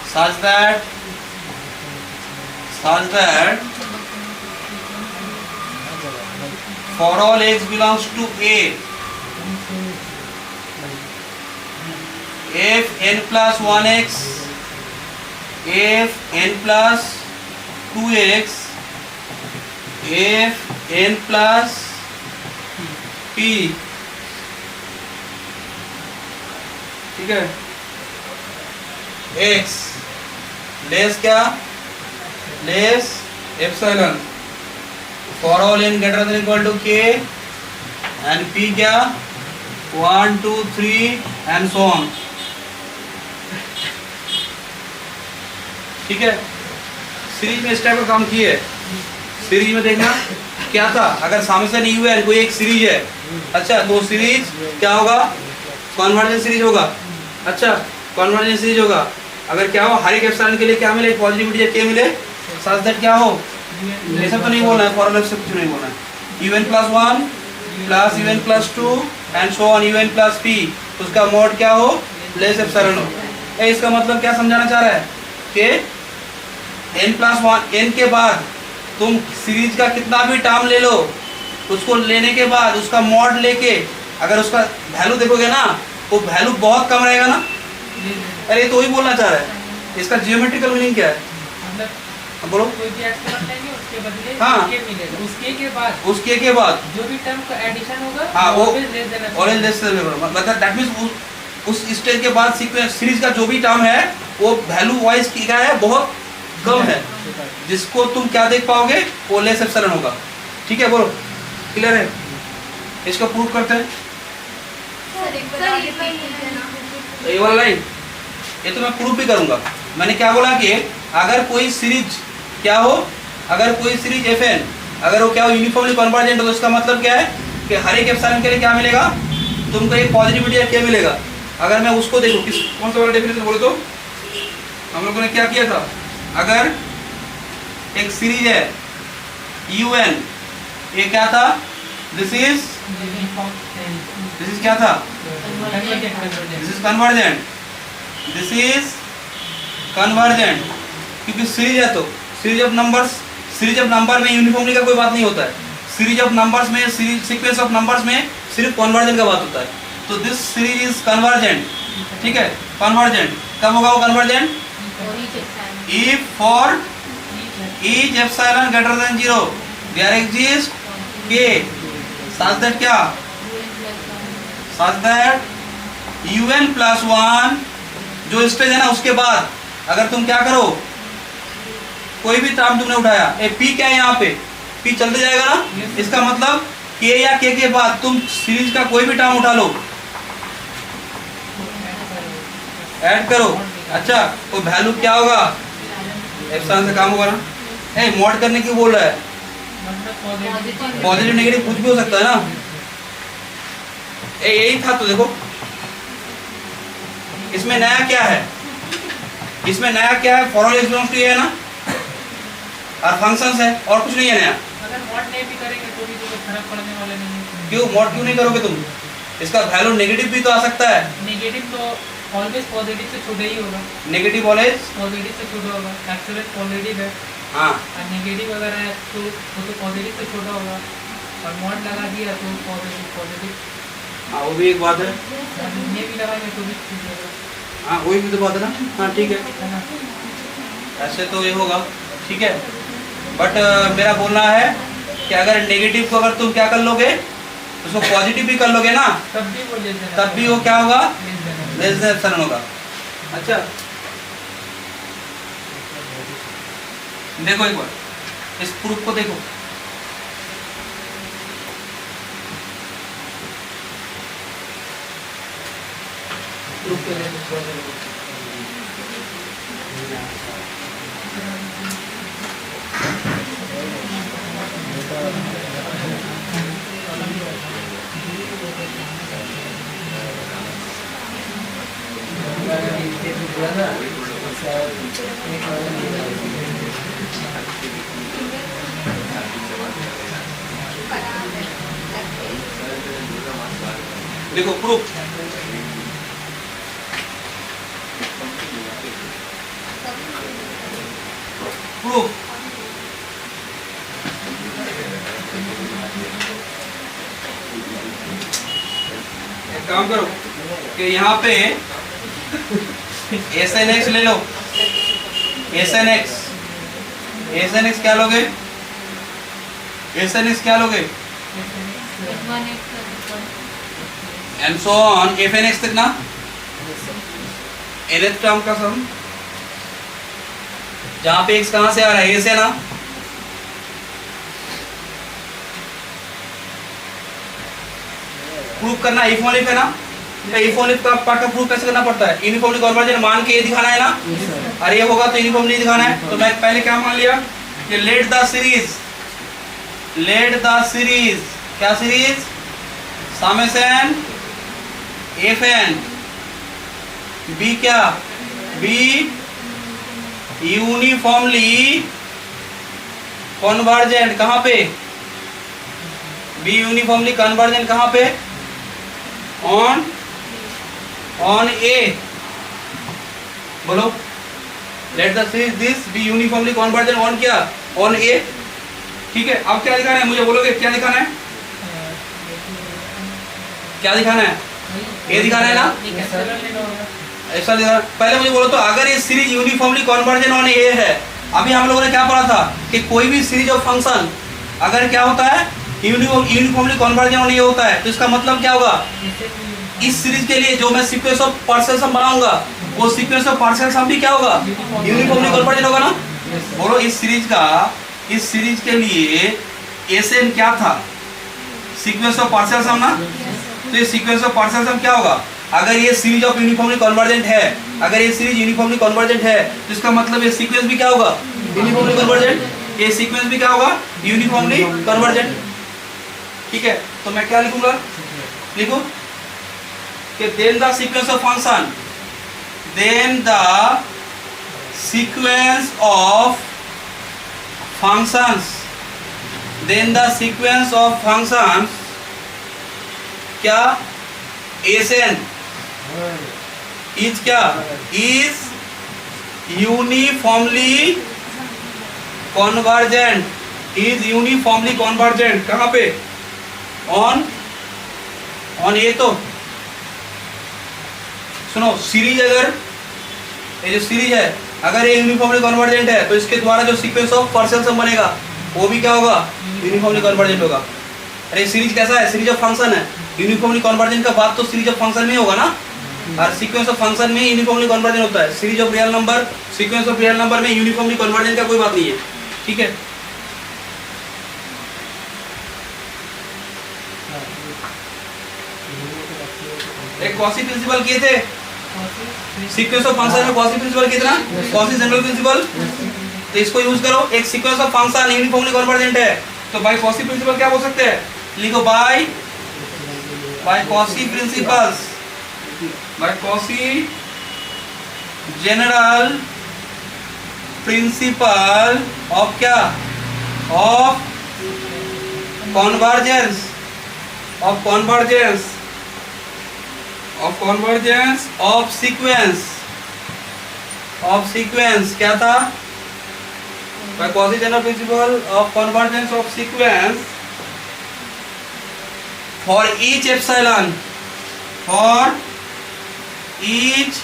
such that for all x belongs to A, f n plus 1x, f n plus 2x, f n plus p। ठीक है, x less क्या? Less epsilon for all n greater than equal to k and p क्या? 1 2 3 and so on। ठीक है, series में इस type का काम किए। सीरीज में देखना क्या था, अगर समेशन यू है, कोई एक सीरीज है, अच्छा तो सीरीज क्या होगा? कन्वर्जेंस सीरीज होगा। अच्छा कन्वर्जेंस सीरीज होगा अगर क्या हो, हर एक एप्सिलॉन के लिए क्या मिले? पॉजिटिविटी k मिले, सच दैट क्या हो? ये सब तो नहीं बोलना है, फॉर्मूला से कुछ नहीं बोलना है। un plus 1 plus un plus 2 and so on un plus p, उसका मोड क्या हो? लेस एप्सिलॉन हो। इसका मतलब क्या समझाना चाह रहा है कि n plus 1 n के बाद तुम सीरीज का कितना भी टर्म ले लो, उसको लेने के बाद उसका मॉड लेके अगर उसका वैल्यू देखोगे ना, वो वैल्यू बहुत कम रहेगा ना। अरे तो वही बोलना चाह रहा है। इसका जियोमेट्रिकल मीनिंग क्या है? बोलो। कोई भी एक्सपोनेंट लेंगे उसके बदले हाँ। k मिलेगा, उस k के बाद जो भी टर्म का एडिशन होगा हाँ वो always less than always less than मतलब दैट मींस उस स्टेज के बाद सीक्वेंस सीरीज का जो भी टर्म है वो वैल्यू वाइज क्या है? बहुत कम है, जिसको तुम क्या देख पाओगे? वो लेस एप्सिलॉन होगा। ठीक है, बोलो क्लियर है? इसको प्रूव करते हैं। ये वाला लाइन ये तो मैं प्रूव भी करूंगा। मैंने क्या बोला कि अगर कोई सीरीज क्या हो, अगर कोई सीरीज Fn अगर वो क्या हो यूनिफॉर्मली कन्वर्जेंट हो, तो उसका मतलब क्या है कि हर एक एप्सिलॉन के लिए क्या मिलेगा? तुमको एक पॉजिटिविटी क्या मिलेगा। अगर मैं उसको देखूँ किस कौन सा वाला डेफिनेशन बोले तो हम लोगों ने क्या किया था, अगर एक सीरीज है UN, ये क्या था, दिस इज क्या था, this is convergent, this is convergent, क्योंकि सीरीज है तो सीरीज ऑफ नंबर में यूनिफॉर्मली का कोई बात नहीं होता है, सीरीज ऑफ नंबर्स में सीक्वेंस ऑफ नंबर्स में सिर्फ कन्वर्जेंट का बात होता है। तो दिस सीरीज इज कन्वर्जेंट, ठीक है, कन्वर्जेंट कब होगा वो convergent, if for each epsilon greater than 0 there exists k such that क्या, such that un plus 1 जो स्टेज है ना उसके बाद अगर तुम क्या करो, कोई भी टर्म तुमने उठाया, ए p क्या है यहाँ पे, p चलते जाएगा ना, इसका मतलब k या k के बाद तुम सीरीज का कोई भी टर्म उठा लो, ऐड करो, अच्छा तो वैल्यू क्या होगा, एप्सिलॉन से काम होगा ना। मॉड करने की बोल रहा है, पॉजिटिव नेगेटिव कुछ भी हो सकता है ना, यही था। तो देखो इसमें नया क्या है, इसमें नया क्या है, for all X belongs to A है ना, और फंक्शंस है और कुछ नहीं है नया। अगर मॉड नहीं भी करेंगे तो भी तो कोई फर्क पड़ने वाला नहीं है। क्यों मॉड क्यों नहीं करोगे तुम, इसका वैल्यू नेगेटिव भी तो आ सकता है, नेगेटिव तो ऑलवेज पॉजिटिव से छोटा ही होगा, नेगेटिव ऑलवेज पॉजिटिव से छोटा होगा, एक्चुअली पॉजिटिव है हाँ, और नेगेटिव अगर है तो वो तो पॉजिटिव से छोटा होगा, और मॉड लगा दिया तो पॉजिटिव हाँ वो भी एक बात है, ये भी लगाएंगे तो भी ठीक होगा, हाँ वही भी तो बात है ना, हाँ ठीक है, है ना। ऐसे तो ये होगा, ठीक है। बट मेरा बोलना है कि अगर नेगेटिव को अगर तुम क्या कर लोगे, उसको पॉजिटिव भी कर लोगे ना, तब भी वो ले देना, तब भी वो क्या होगा, ले देना। लेस देन एप्सिलॉन होगा। अच्छा देखो एक बार इस प्रूफ को देखो, देखो प्रूफ, प्रूफ एक काम करो कि यहाँ पे SNX ले लो, SNX क्या लोगे, SNX क्या लोगे, एंड सो ऑन FNX तक ना, nth टर्म का सम, जहां पे x कहां से आ रहा है, a से ना, प्रूफ करना यूनिफॉर्मली है ना, यूनिफॉर्मली का पार्ट का प्रूफ कैसे करना पड़ता है, यूनिफॉर्मली कन्वर्जेंट मान के ये दिखाना है ना, और ये होगा तो यूनिफॉर्मली दिखाना है। तो मैं पहले क्या मान लिया कि लेट द सीरीज क्या सीरीज, समेशन FN बी क्या, बी यूनिफॉर्मली कन्वर्जेंट, कहां पे, बी यूनिफॉर्मली कन्वर्जेंट कहां पे, ऑन ए, बोलो, let the series this be uniformly convergent on क्या, ऑन ए, ठीक है। अब क्या दिखाना है, मुझे बोलोगे क्या दिखाना है, क्या दिखाना है, ये दिखाना है ना, ऐसा दिखाना। पहले मुझे बोलो तो अगर ये सीरीज यूनिफॉर्मली कन्वर्जेंट ऑन ए है, अभी हम लोगों ने क्या पढ़ा था कि कोई भी सीरीज ऑफ फंक्शन अगर क्या होता है, यूनिफॉर्मली कन्वर्जेंट ऑन ए होता है, तो इसका मतलब क्या होगा, इस सीरीज के लिए जो मैं सीक्वेंस ऑफ पार्शियल सम बनाऊंगा, वो सीक्वेंस ऑफ पार्शियल सम भी क्या होगा, यूनिफॉर्मली कन्वर्जेंट होगा ना। बोलो इस सीरीज के लिए SN क्या था, सीक्वेंस ऑफ पार्शियल सम ना, तो ये सीक्वेंस ऑफ पार्शियल सम क्या होगा, अगर ये सीरीज ऑफ यूनिफॉर्मली कन्वर्जेंट है, अगर ये सीरीज यूनिफॉर्मली कन्वर्जेंट है, तो इसका मतलब ये सीक्वेंस भी क्या होगा, यूनिफॉर्मली कन्वर्जेंट, ये सीक्वेंस भी क्या होगा, यूनिफॉर्मली कन्वर्जेंट, ठीक है। तो मैं क्या लिखूंगा, लिखो कि then the sequence of function, then the sequence of functions, then the sequence of functions क्या, एसएन इज क्या, is uniformly convergent, is uniformly convergent. कहाँ पे, ऑन ए। तो सुनो, सीरीज अगर ये जो सीरीज है अगर ये यूनिफॉर्मली कॉन्वर्जेंट है तो इसके द्वारा जो सीक्वेंस ऑफ पार्शियल सम बनेगा वो भी क्या होगा, यूनिफॉर्मली कॉन्वर्जेंट होगा। अरे सीरीज कैसा है, सीरीज ऑफ फंक्शन है, यूनिफॉर्मली कॉन्वर्जेंट का बात तो सीरीज ऑफ फंक्शन में होगा ना, और सीक्वेंस ऑफ फंक्शन में यूनिफॉर्मली कॉन्वर्जेंट होता है। Series of real number, sequence of real number में यूनिफॉर्मली कॉन्वर्जेंट का कोई बात नहीं है, ठीक है। एक कॉसी प्रिंसिपल किए थे सीक्वेंस ऑफ फंक्शन में, कॉसी प्रिंसिपल कितना, कॉसी जनरल प्रिंसिपल, तो इसको यूज करो। एक sequence of function uniformly convergent है तो बाय कॉसी प्रिंसिपल क्या बोल सकते हैं, लिखो by Cauchy principles, by Cauchy general principle of क्या, of convergence, of convergence, of convergence of sequence, of sequence क्या था, by Cauchy general principle of convergence of sequence for each epsilon, for each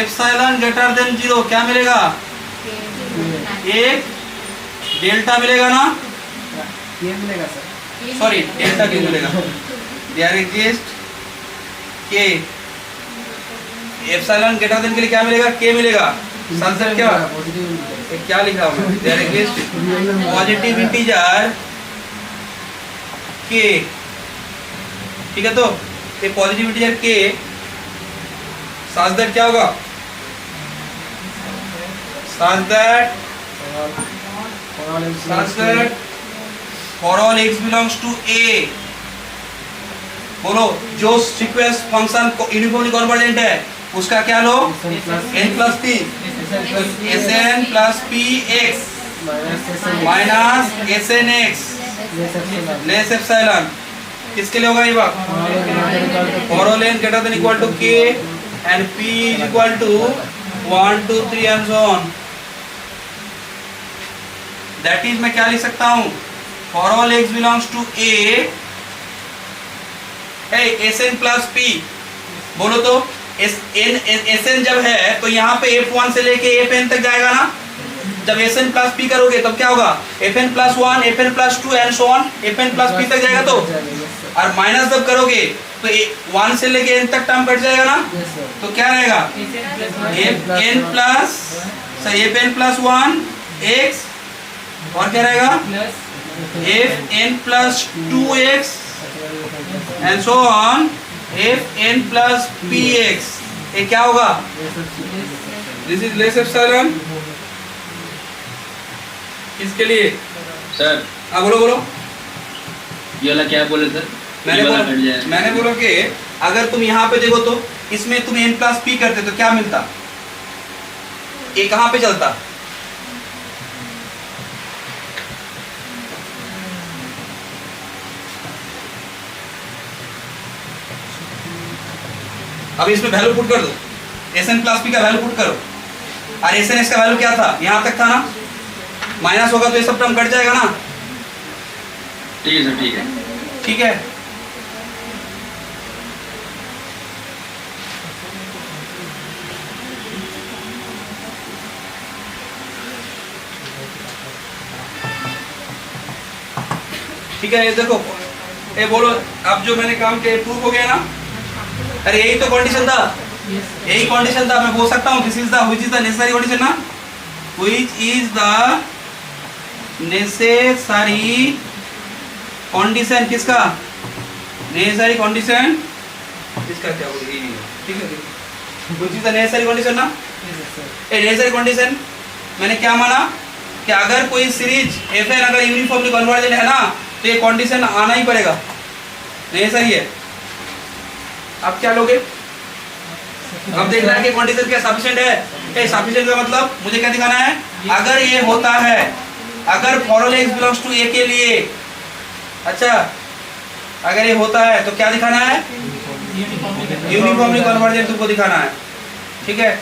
epsilon greater than 0 क्या मिलेगा, एक delta मिलेगा ना, ये मिलेगा सर, सॉरी डेल्टा क्यों मिलेगा, देयर एग्जिस्ट के, एप्सिलॉन ग्रेटर देन के लिए क्या मिलेगा, के मिलेगा। संसद क्या, ये क्या लिखा हुआ है, देयर एग्जिस्ट पॉजिटिव इंटीजर के, ठीक है। तो ये पॉजिटिव इंटीजर के सच दैट क्या होगा, such that for all x belongs to a, बोलो जो सीक्वेंस फंक्शन यूनिफॉर्मली कॉन्वर्जेंट है उसका क्या लो, n plus p, Sn plus px minus Snx less epsilon, किसके लिए होगा ये बात, for all n greater than equal to k and p is equal to 1 2 3 and so on. That is मैं क्या लिख सकता हूँ, for all x belongs to a है Sn प्लस p, बोलो तो Sn जब है तो यहाँ पे f1 से लेके fn तक जाएगा ना, जब Sn प्लस p करोगे तब क्या होगा, fn plus 1 fn plus 2 and so on fn plus p तक जाएगा। तो और माइनस जब करोगे तो 1 से लेके n तक टर्म कट जाएगा ना, तो क्या रहेगा, fn plus fn plus 1 x और क्या रहेगा fn plus 2x and so on fn plus px, ये क्या होगा, दिस इज लेस एप्सिलॉन, किसके लिए सर, हाँ बोलो बोलो, ये वाला क्या बोले सर, मैंने बोला कि अगर तुम यहाँ पे देखो तो इसमें तुम n प्लस p करते तो क्या मिलता, ये कहाँ पे चलता, अब इसमें वैल्यू पुट कर दो, Sn प्लस p का वैल्यू पुट करो, और Snx का वैल्यू क्या था, यहाँ तक था ना, माइनस होगा तो ये सब टर्म कट जाएगा ना, ठीक है सर, ठीक है, ठीक है। ठीक है, ये देखो, ये बोलो अब जो मैंने काम किया प्रूफ हो गया ना, अरे यही तो कंडीशन था, यही कंडीशन था, मैं बोल सकता हूँ this is the which is the necessary condition ना, which is the necessary condition, किसका नेसेसरी कंडीशन, इसका क्या बोलिए, ठीक है, which is the necessary condition ना, ए नेसेसरी कंडीशन मैंने क्या माना कि अगर कोई सीरीज fn अगर यूनिफॉर्मली कन्वर्जेंट है ना तो ये कंडीशन आना ही पड़ेगा, नेसेसरी है, अब क्या लोगे? अब देखना है कि कंडीशन क्या सफिशिएंट है। सफिशिएंट का मतलब मुझे क्या दिखाना है? अगर ये होता है, अगर for all x belongs to a के लिए, अच्छा अगर ये होता है तो क्या दिखाना है? यूनिफॉर्मली कन्वर्जेंट तुमको दिखाना है, ठीक है।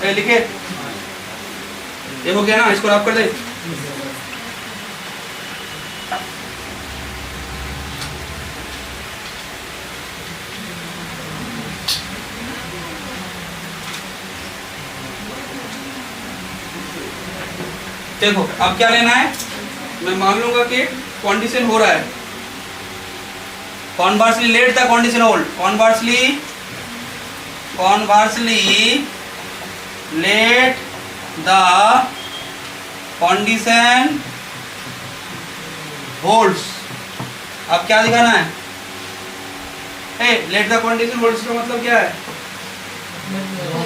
लिखे ये हो गया ना, इसको आप कर दे। देखो अब क्या लेना है, मैं मान लूंगा कि कंडीशन हो रहा है, conversely let the condition hold, conversely let the condition holds। अब क्या दिखाना है? let the condition holds का मतलब क्या है?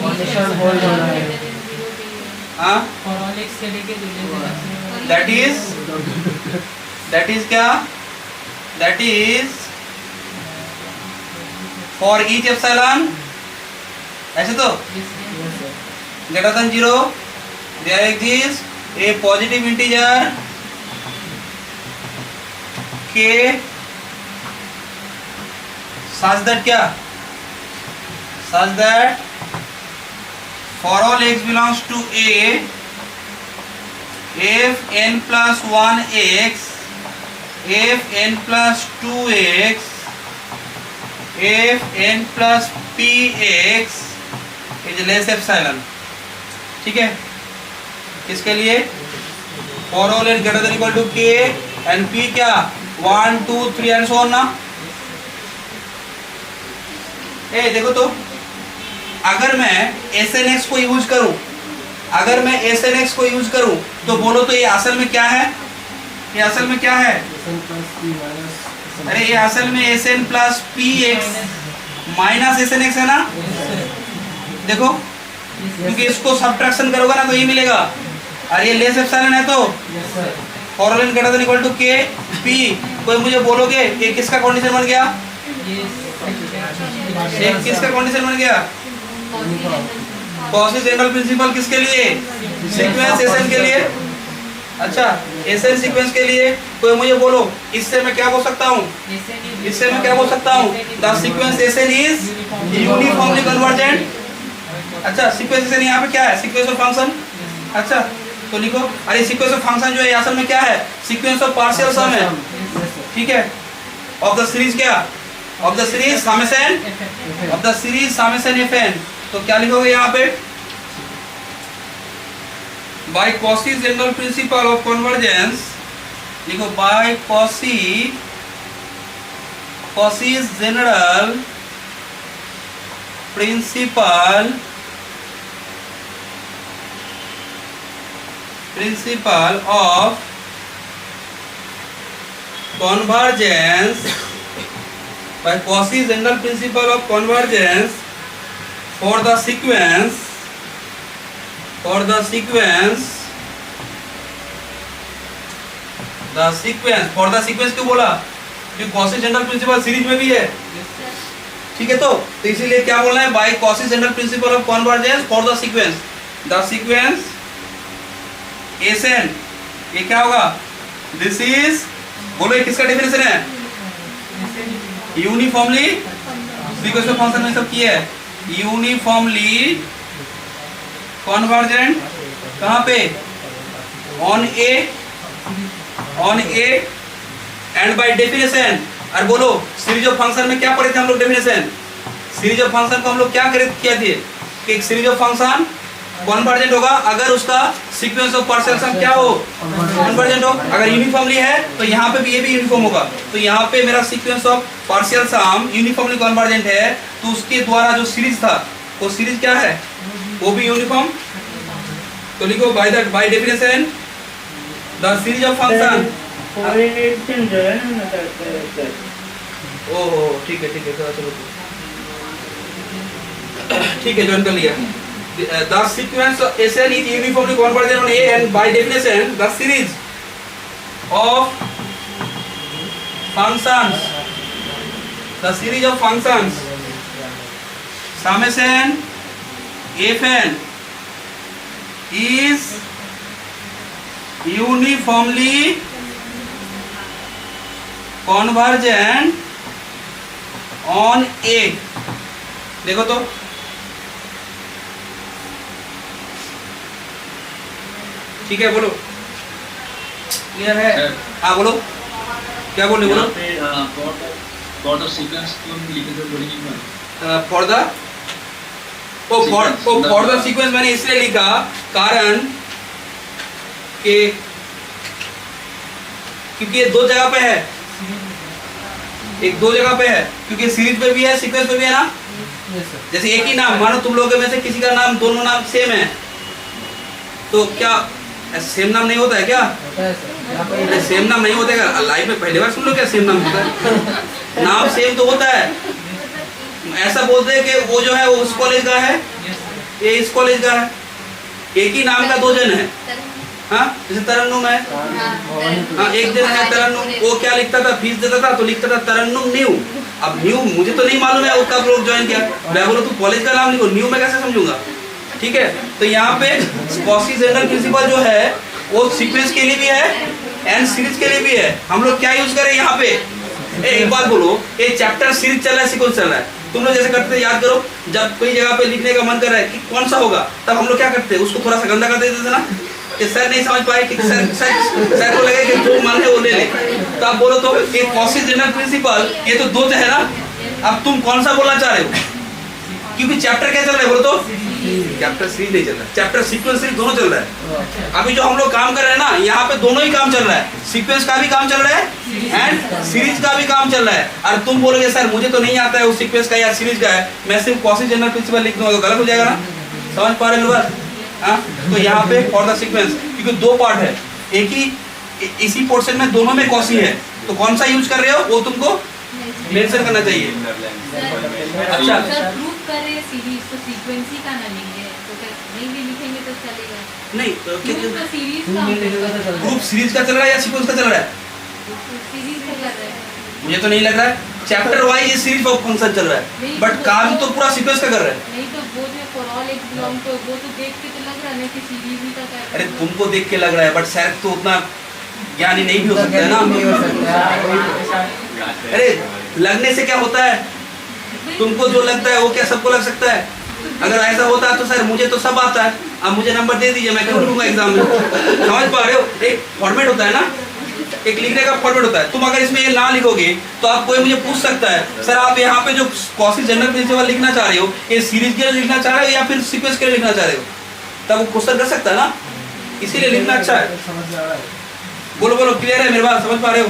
कंडीशन होल्ड होना है। हाँ, फॉर ऑल एक्स के लेके that is क्या? that is for each epsilon, ऐसे तो greater than 0 there exists a positive integer k such that क्या? such that for all x belongs to a if n plus 1x if n plus 2x if n plus px is less epsilon, ठीक है। किसके लिए? For all N greater than equal to K and P क्या? 1 2 3 and so on ना। देखो तो अगर मैं SNX को यूज करूं, अगर मैं SNX को यूज करूं तो बोलो तो ये असल में क्या है? ये असल में क्या है? अरे ये असल में SN plus PX minus SNX है ना। देखो क्योंकि इसको सब्ट्रैक्शन करोगे ना तो ये मिलेगा, और ये लेस एप्सिलॉन है तो for all N greater than equal to K P. कोई मुझे बोलोगे ये किसका कंडीशन बन गया? ये किसका कंडीशन बन गया? कॉची जनरल प्रिंसिपल किसके लिए? सीक्वेंस एसएन के लिए। अच्छा एसएन सीक्वेंस के लिए कोई मुझे बोलो इससे मैं क्या बोल सकता हूँ? इससे मैं क्या बोल सकता हूँ? The sequence SN is uniformly convergent. अच्छा सीक्वेंस एसएन यहाँ पे क्या है? Sequence of function. अच्छा तो लिखो, अरे सीक्वेंस ऑफ फंक्शन जो है असल में क्या है? सीक्वेंस ऑफ पार्शियल सम है, ठीक है। ऑफ द सीरीज क्या? Of the series summation, of the series summation F N. तो क्या लिखोगे यहाँ पे? By Cauchy general principle of convergence, लिखो by Cauchy general principle of convergence, by Cauchy general principle of convergence for the sequence क्यों बोला? क्योंकि Cauchy जनरल प्रिंसिपल सीरीज में भी है, ठीक है। तो इसीलिए क्या बोलना है? By Cauchy general principle of convergence for the sequence SN, ये क्या होगा? दिस इज, बोलो ये किसका डेफिनेशन है? यूनिफॉर्मली, सीक्वेंस ऑफ फंक्शन में सब किया है, यूनिफॉर्मली कन्वर्जेंट। कहाँ पे? On A and by definition. और बोलो सीरीज ऑफ फंक्शन में क्या पढ़े थे हम लोग? डेफिनेशन। सीरीज ऑफ फंक्शन को हम लोग क्या किया थे कि एक सीरीज ऑफ फंक्शन कन्वर्जेंट होगा अगर उसका सीक्वेंस ऑफ पार्शियल सम क्या हो? कन्वर्जेंट हो। अगर यूनिफॉर्मली है तो यहाँ पे भी ये भी यूनिफॉर्म होगा। तो यहाँ पे मेरा sequence of partial sum uniformly convergent है, तो उसके द्वारा जो सीरीज था वो सीरीज क्या है? वो भी यूनिफॉर्म। तो लिखो by definition the series of function. ओह ठीक है चलो ठीक है, ज्वाइन कर लिया। the sequence of SN is uniformly convergent on A, and by definition the series of functions summation Fn is uniformly convergent on A। देखो तो ठीक है, बोलो क्लियर है? सर। हाँ बोलो, क्या बोल रहे, बोलो। यहाँ पे फॉर द सीक्वेंस क्यों लिखे थे बोलेंगे ना? फॉर द सीक्वेंस मैंने इसलिए लिखा कारण कि क्योंकि ये दो जगह पे है, एक दो जगह पे है, क्योंकि सीरीज पे भी है सीक्वेंस पे भी है ना। जैसे एक ही नाम, मानो तुम लोगों में से किसी का नाम, दोनों नाम सेम है, तो क्या सेम नाम नहीं होता है क्या? अरे सेम नाम नहीं होता है, लाइफ में पहली बार सुन लो क्या सेम नाम होता है? नाम सेम तो होता है। ऐसा बोलते हैं कि वो जो है वो उस कॉलेज का है, ये इस कॉलेज का है, एक ही नाम का दो जन है। हाँ, जैसे तरन्नुम है, हाँ एक जन है तरन्नुम, वो क्या लिखता था, फीस देता था तो लिखता था तरन्नुम न्यू। अब न्यू मुझे तो नहीं मालूम है वो कब लोग ज्वाइन किया, मैं बोलो तू कॉलेज का नाम लिखो, न्यू मैं कैसे समझूंगा? ठीक है, तो यहाँ पे कॉची जनरल प्रिंसिपल जो है वो सीक्वेंस के लिए भी है एंड सीरीज के लिए भी है। हम लोग क्या यूज करें यहाँ पे? एक बात बोलो, ये चैप्टर सीरीज चल रहा है सीक्वेंस चल रहा है, तुम लोग जैसे करते थे, याद करो, जब कोई जगह पे लिखने का मन कर रहा है कि कौन सा होगा, तब हम लोग क्या करते हैं, उसको थोड़ा सा गंदा कर देते थे ना, कि सर नहीं समझ पाए, कि सर को लगे कि जो मन है वो ले ले। तो आप बोलो तो ये कॉची जनरल प्रिंसिपल, ये तो दो है ना, अब तुम कौन सा बोलना चाह रहे हो? क्योंकि चैप्टर क्या चल रहा है बोलो तो? चैप्टर सीरीज नहीं चल रहा है, चैप्टर सीक्वेंस सीरीज दोनों चल रहा है। अभी जो हम लोग काम कर रहे हैं ना, यहाँ पे दोनों ही काम चल रहा है, सीक्वेंस का भी काम चल रहा है एंड सीरीज का भी काम चल रहा है। और तुम बोलोगे सर मुझे तो नहीं आता है वो सीक्वेंस का या सीरीज का है, मैं सिर्फ कॉची जनरल प्रिंसिपल लिख दूंगा, तो गलत हो जाएगा ना। समझ पा रहे हो बात? हाँ, तो यहाँ पे फॉर द सीक्वेंस, क्योंकि दो पार्ट है, एक ही इसी पोर्शन में दोनों में कॉची है, तो कौन सा यूज कर रहे हो वो तुमको मेंशन करना चाहिए। अच्छा, सर प्रूफ कर रहे हैं सीरीज, तो सीक्वेंस ही का ना लेंगे, तो क्या नहीं भी लिखेंगे तो चलेगा? नहीं प्रूफ तो सीरीज का, ग्रुप सीरीज का चल रहा है या सीक्वेंस का चल रहा है? सीरीज का कर रहे हैं। मुझे तो नहीं लग रहा है, चैप्टर वाइज ये सीरीज ऑफ फंक्शन चल रहा है, बट काम तो पूरा सीक्वेंस का कर रहा है। नहीं तो वो जो फॉर ऑल एक बिलोंग, तो वो तो देख के तो लग रहा है ना कि सीरीज ही का कर रहे हैं। अरे तुमको देख के लग रहा है, बट शायद तो उतना ज्ञानी नहीं भी हो सकता है ना। अरे लगने से क्या होता है, तुमको जो लगता है वो क्या सबको लग सकता है? अगर ऐसा होता है तो सर मुझे तो सब आता है, अब मुझे नंबर दे दीजिए, मैं कर लूंगा एग्जाम में। समझ पा रहे हो? एक फॉर्मेट होता है ना, एक लिखने का फॉर्मेट होता है। तुम अगर इसमें ये ना लिखोगे तो आप कोई मुझे पूछ सकता है सर आप यहाँ पे जो कॉची जनरल प्रिंसिपल लिखना चाह रहे हो, ये सीरीज के लिए लिखना चाह रहे हो या फिर सीक्वेंस के लिए लिखना चाह रहे हो, तब वो क्वेश्चन कर सकता है ना, इसीलिए लिखना अच्छा है। बोलो बोलो, क्लियर है मेरे बात? समझ पा रहे हो?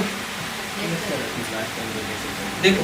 देखो